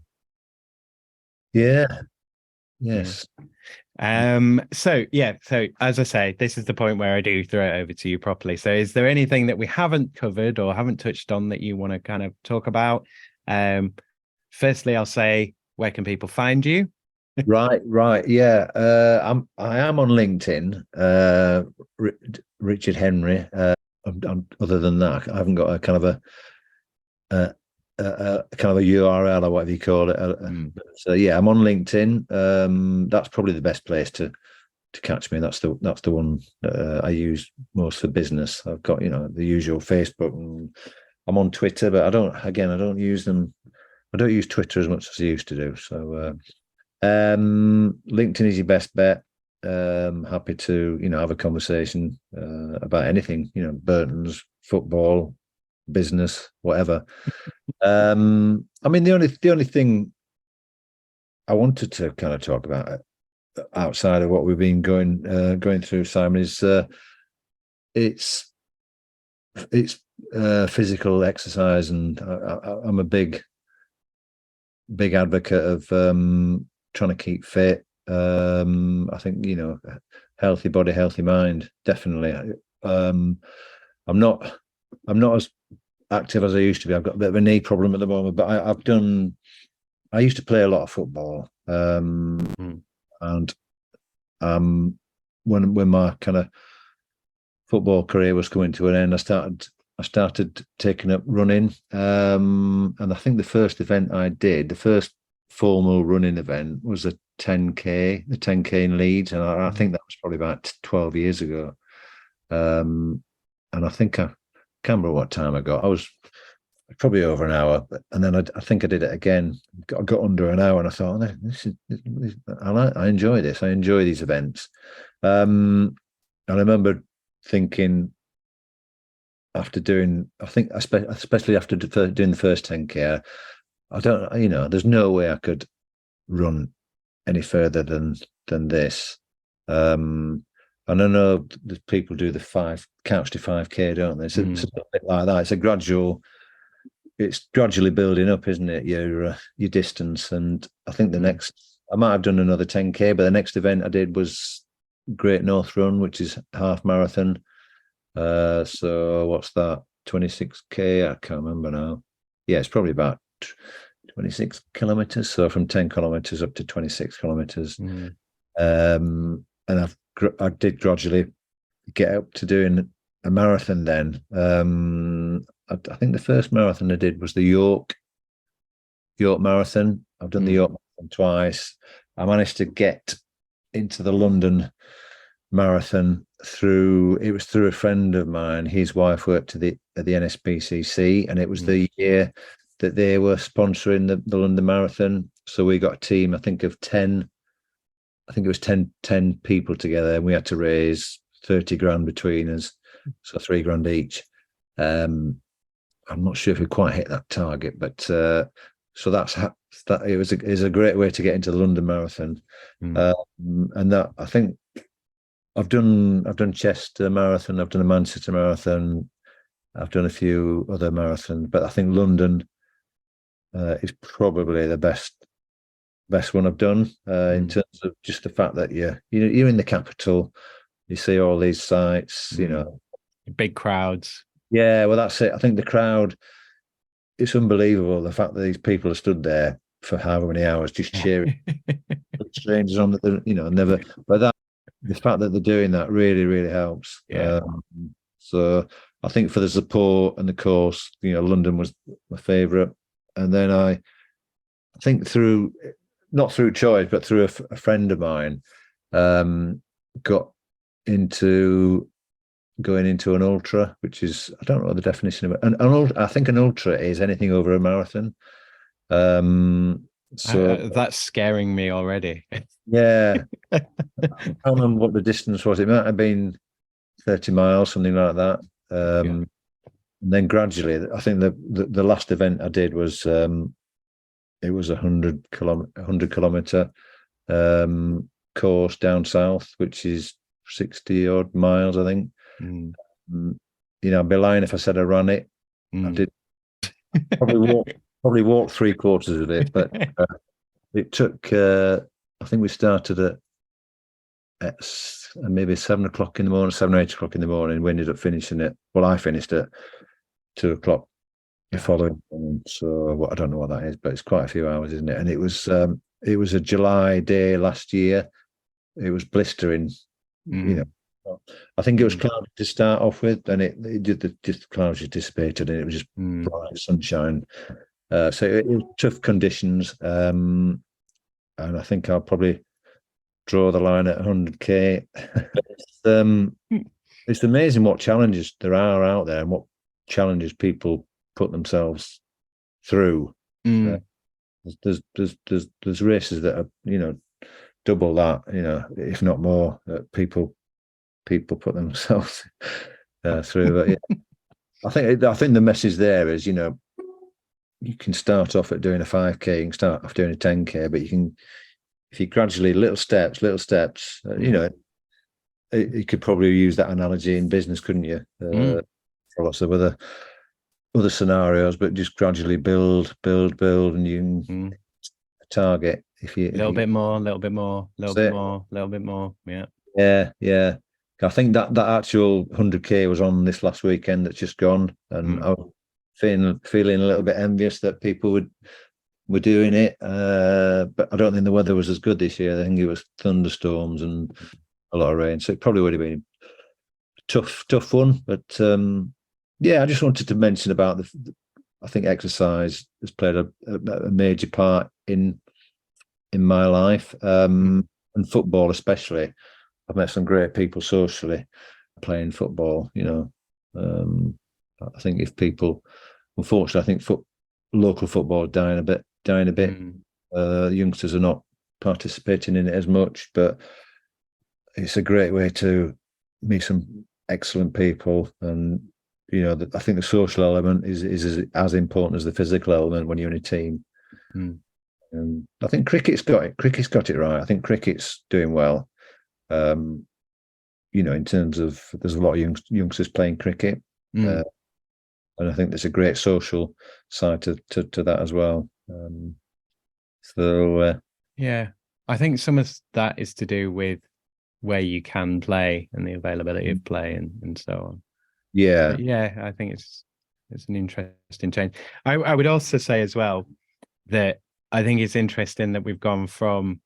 Yes. So as I say, this is the point where I do throw it over to you properly. So is there anything that we haven't covered or haven't touched on that you want to kind of talk about? Firstly, I'll say, where can people find you? Right. Yeah. I am on LinkedIn, Richard Henry. Other than that, I haven't got a kind of a kind of a URL or whatever you call it. So yeah, I'm on LinkedIn. That's probably the best place to catch me. That's the one I use most for business. I've got the usual Facebook, and I'm on Twitter, but I don't use them. I don't use Twitter as much as I used to do. So LinkedIn is your best bet. Happy to have a conversation about anything. Burton's, football, business, whatever. I mean, the only thing I wanted to kind of talk about outside of what we've been going through, Simon, is it's physical exercise, and I'm a big advocate of trying to keep fit. I think healthy body, healthy mind, definitely. I'm not as active as I used to be. I've got a bit of a knee problem at the moment, but I used to play a lot of football, and when my kind of football career was coming to an end, I started taking up running, and I think the first event I did, the first formal running event, was a 10K, the 10K in Leeds, and I think that was probably about 12 years ago. And I think I can't remember what time I got. I was probably over an hour, and then I think I did it again. I got under an hour, and I thought, I enjoy this. I enjoy these events. And I remember thinking, after doing, I think especially after doing the first 10K, I don't, there's no way I could run any further than this. And I know that people do the couch to 5K, don't they? It's a bit like that. It's gradually building up, isn't it? Your distance. And I think I might have done another 10K, but the next event I did was Great North Run, which is half marathon. So what's that? 26K? I can't remember now. Yeah, it's probably about 26 kilometers. So from 10 kilometers up to 26 kilometers. And I did gradually get up to doing a marathon then. I think the first marathon I did was the York Marathon. I've done the York Marathon twice. I managed to get into the London Marathon through a friend of mine. His wife worked at the NSPCC, and it was the year that they were sponsoring the London Marathon. So we got a team, I think, of 10. I think it was 10 people together, and we had to raise 30 grand between us, so 3 grand each. I'm not sure if we quite hit that target, but so it was a great way to get into the London Marathon. And that, I think, I've done Chester Marathon, I've done a Manchester Marathon, I've done a few other marathons, but I think London is probably the best one I've done in terms of just the fact that you're in the capital, you see all these sites, big crowds. Yeah, well, that's it. I think the crowd, it's unbelievable, the fact that these people have stood there for however many hours just cheering strangers on that, never. But the fact that they're doing that really, really helps. Yeah. So I think for the support and the course, London was my favourite. And then I think not through choice, but through a friend of mine, got into going into an ultra, which is, I don't know what the definition of it. I think an ultra is anything over a marathon. So that's scaring me already. yeah, I can't remember what the distance was. It might have been 30 miles, something like that. And then gradually, I think the last event I did was it was 100 kilometer course down south, which is 60 odd miles, I think. I'd be lying if I said I ran it. I did probably walked 3/4 of it, but it took. I think we started at maybe 7 o'clock in the morning, 7 or 8 o'clock in the morning. We ended up finishing it. Well, I finished at 2 o'clock the following morning. So I don't know what that is, but it's quite a few hours, isn't it? And it was a July day last year. It was blistering. I think it was cloudy to start off with, and the clouds just dissipated, and it was just bright sunshine. So it was tough conditions, and I think I'll probably draw the line at 100k. It's amazing what challenges there are out there, and what challenges people put themselves through. There's races that are double that, if not more, that people put themselves through. But yeah, I think the message there is, you can start off at doing a 5k, you can start off doing a 10k, but if you gradually little steps, you could probably use that analogy in business, couldn't you? For lots of other scenarios, but just gradually build, and you can target. If you little bit more, yeah. I think that actual 100k was on this last weekend that's just gone, and I was feeling a little bit envious that people were doing it, but I don't think the weather was as good this year. I think it was thunderstorms and a lot of rain, so it probably would have been tough one. But I just wanted to mention about I think exercise has played a major part in my life, and football especially. I've met some great people socially playing football. I think if people, unfortunately, I think local football is dying a bit. Youngsters are not participating in it as much, but it's a great way to meet some excellent people. And I think the social element is as important as the physical element when you're in a team. And I think cricket's got it right. I think cricket's doing well. In terms of, there's a lot of youngsters playing cricket, and I think there's a great social side to that as well. I think some of that is to do with where you can play and the availability of play and so on. But I think it's an interesting change. I would also say as well that I think it's interesting that we've gone from,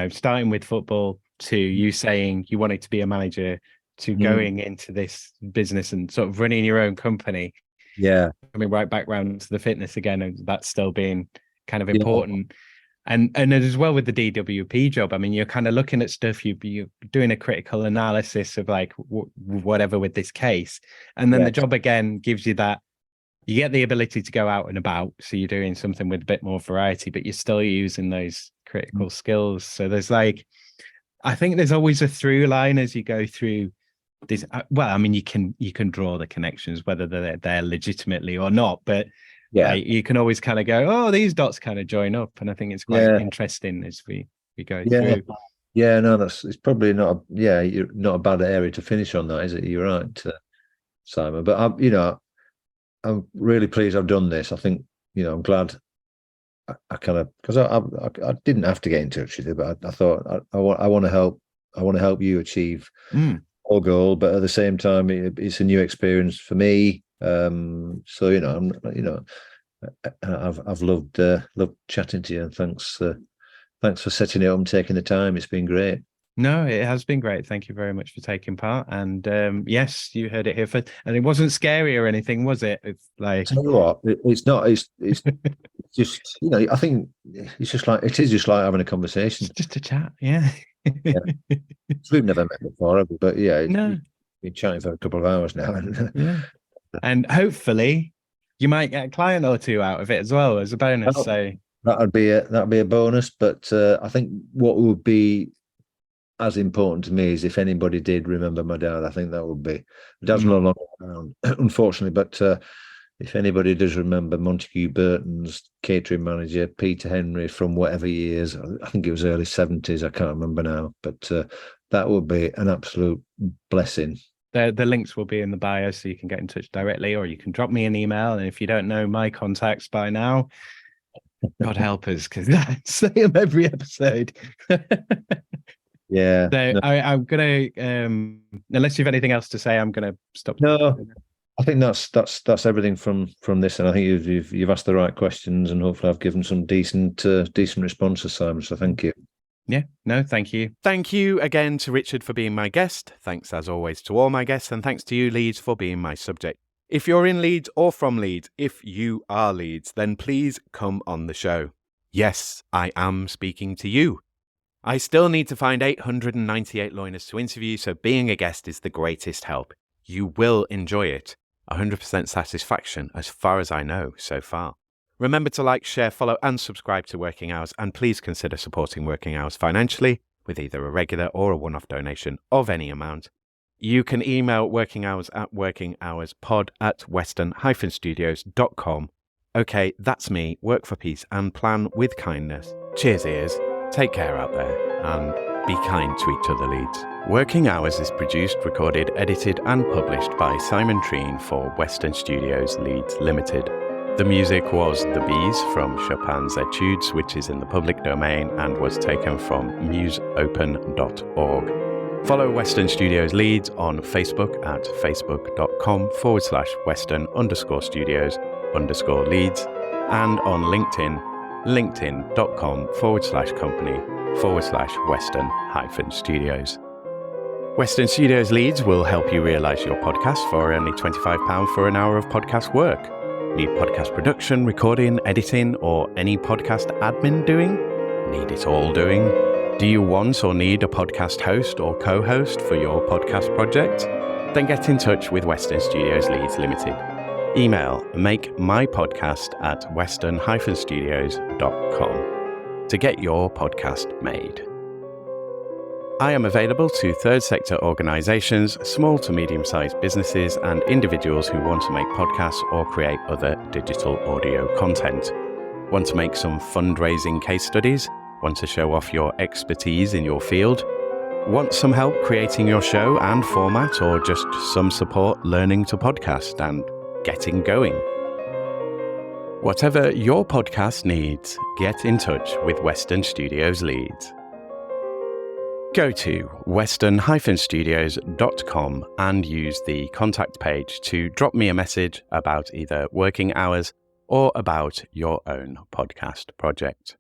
starting with football to you saying you wanted to be a manager to going into this business and sort of running your own company. Yeah. Right back round to the fitness again, and that's still been kind of important. And as well with the DWP job, I mean, you're kind of looking at stuff, you're doing a critical analysis of like whatever with this case. And then the job again gives you that, you get the ability to go out and about. So you're doing something with a bit more variety, but you're still using those critical skills. So there's I think there's always a through line as you go through this. Well, I mean, you can draw the connections, whether they're legitimately or not, but you can always kind of go, oh, these dots kind of join up. And I think it's quite interesting as we go through. Yeah, no, it's probably not not a bad area to finish on that, is it? You're right, Simon. But I'm really pleased I've done this. I think, I'm glad I kind of, because I didn't have to get in touch with you, but I thought I want to help you achieve our goal, but at the same time, it's a new experience for me. So I've loved chatting to you, and thanks for setting it up and taking the time. It's been great. No, it has been great. Thank you very much for taking part. And yes, you heard it here first. And it wasn't scary or anything, was it? It's like, tell you what, it's not. It's just, I think it's just like, it is just like having a conversation. It's just a chat, yeah. We've never met before, have we? But no. Been chatting for a couple of hours now. And hopefully you might get a client or two out of it as well as a bonus. that'd be a bonus. But I think what would be as important to me is if anybody did remember my dad. I think that would be. My dad's no longer around, unfortunately, but if anybody does remember Montague Burton's catering manager, Peter Henry, from whatever years, I think it was early 70s, I can't remember now, but that would be an absolute blessing. The links will be in the bio, so you can get in touch directly, or you can drop me an email. And if you don't know my contacts by now, God help us, because I say them every episode. Yeah. So no. I'm gonna, unless you've anything else to say, I'm gonna stop. No, I think that's everything from this, and I think you've asked the right questions, and hopefully I've given some decent responses, Simon. So thank you. Yeah, no, thank you. Thank you again to Richard for being my guest. Thanks as always to all my guests, and thanks to you, Leeds, for being my subject. If you're in Leeds or from Leeds, if you are Leeds, then please come on the show. Yes, I am speaking to you. I still need to find 898 loiners to interview, so being a guest is the greatest help. You will enjoy it. 100% satisfaction as far as I know so far. Remember to like, share, follow and subscribe to Working Hours, and please consider supporting Working Hours financially with either a regular or a one-off donation of any amount. You can email Working Hours at workinghourspod@western-studios.com. Okay, that's me. Work for peace and plan with kindness. Cheers, ears. Take care out there and be kind to each other, Leeds. Working Hours is produced, recorded, edited and published by Simon Treen for Western Studios Leeds Limited. The music was The Bees from Chopin's Etudes, which is in the public domain and was taken from museopen.org. Follow Western Studios Leeds on Facebook at facebook.com/Western_Studios_Leeds and on LinkedIn, linkedin.com/company/Western-Studios. Western Studios Leeds will help you realise your podcast for only £25 for an hour of podcast work. Need podcast production, recording, editing, or any podcast admin doing? Need it all doing? Do you want or need a podcast host or co-host for your podcast project? Then get in touch with Western Studios Leeds Limited. Email makemypodcast@western-studios.com to get your podcast made. I am available to third sector organisations, small to medium-sized businesses and individuals who want to make podcasts or create other digital audio content. Want to make some fundraising case studies? Want to show off your expertise in your field? Want some help creating your show and format, or just some support learning to podcast and getting going? Whatever your podcast needs, get in touch with Western Studios Leeds. Go to western-studios.com and use the contact page to drop me a message about either Working Hours or about your own podcast project.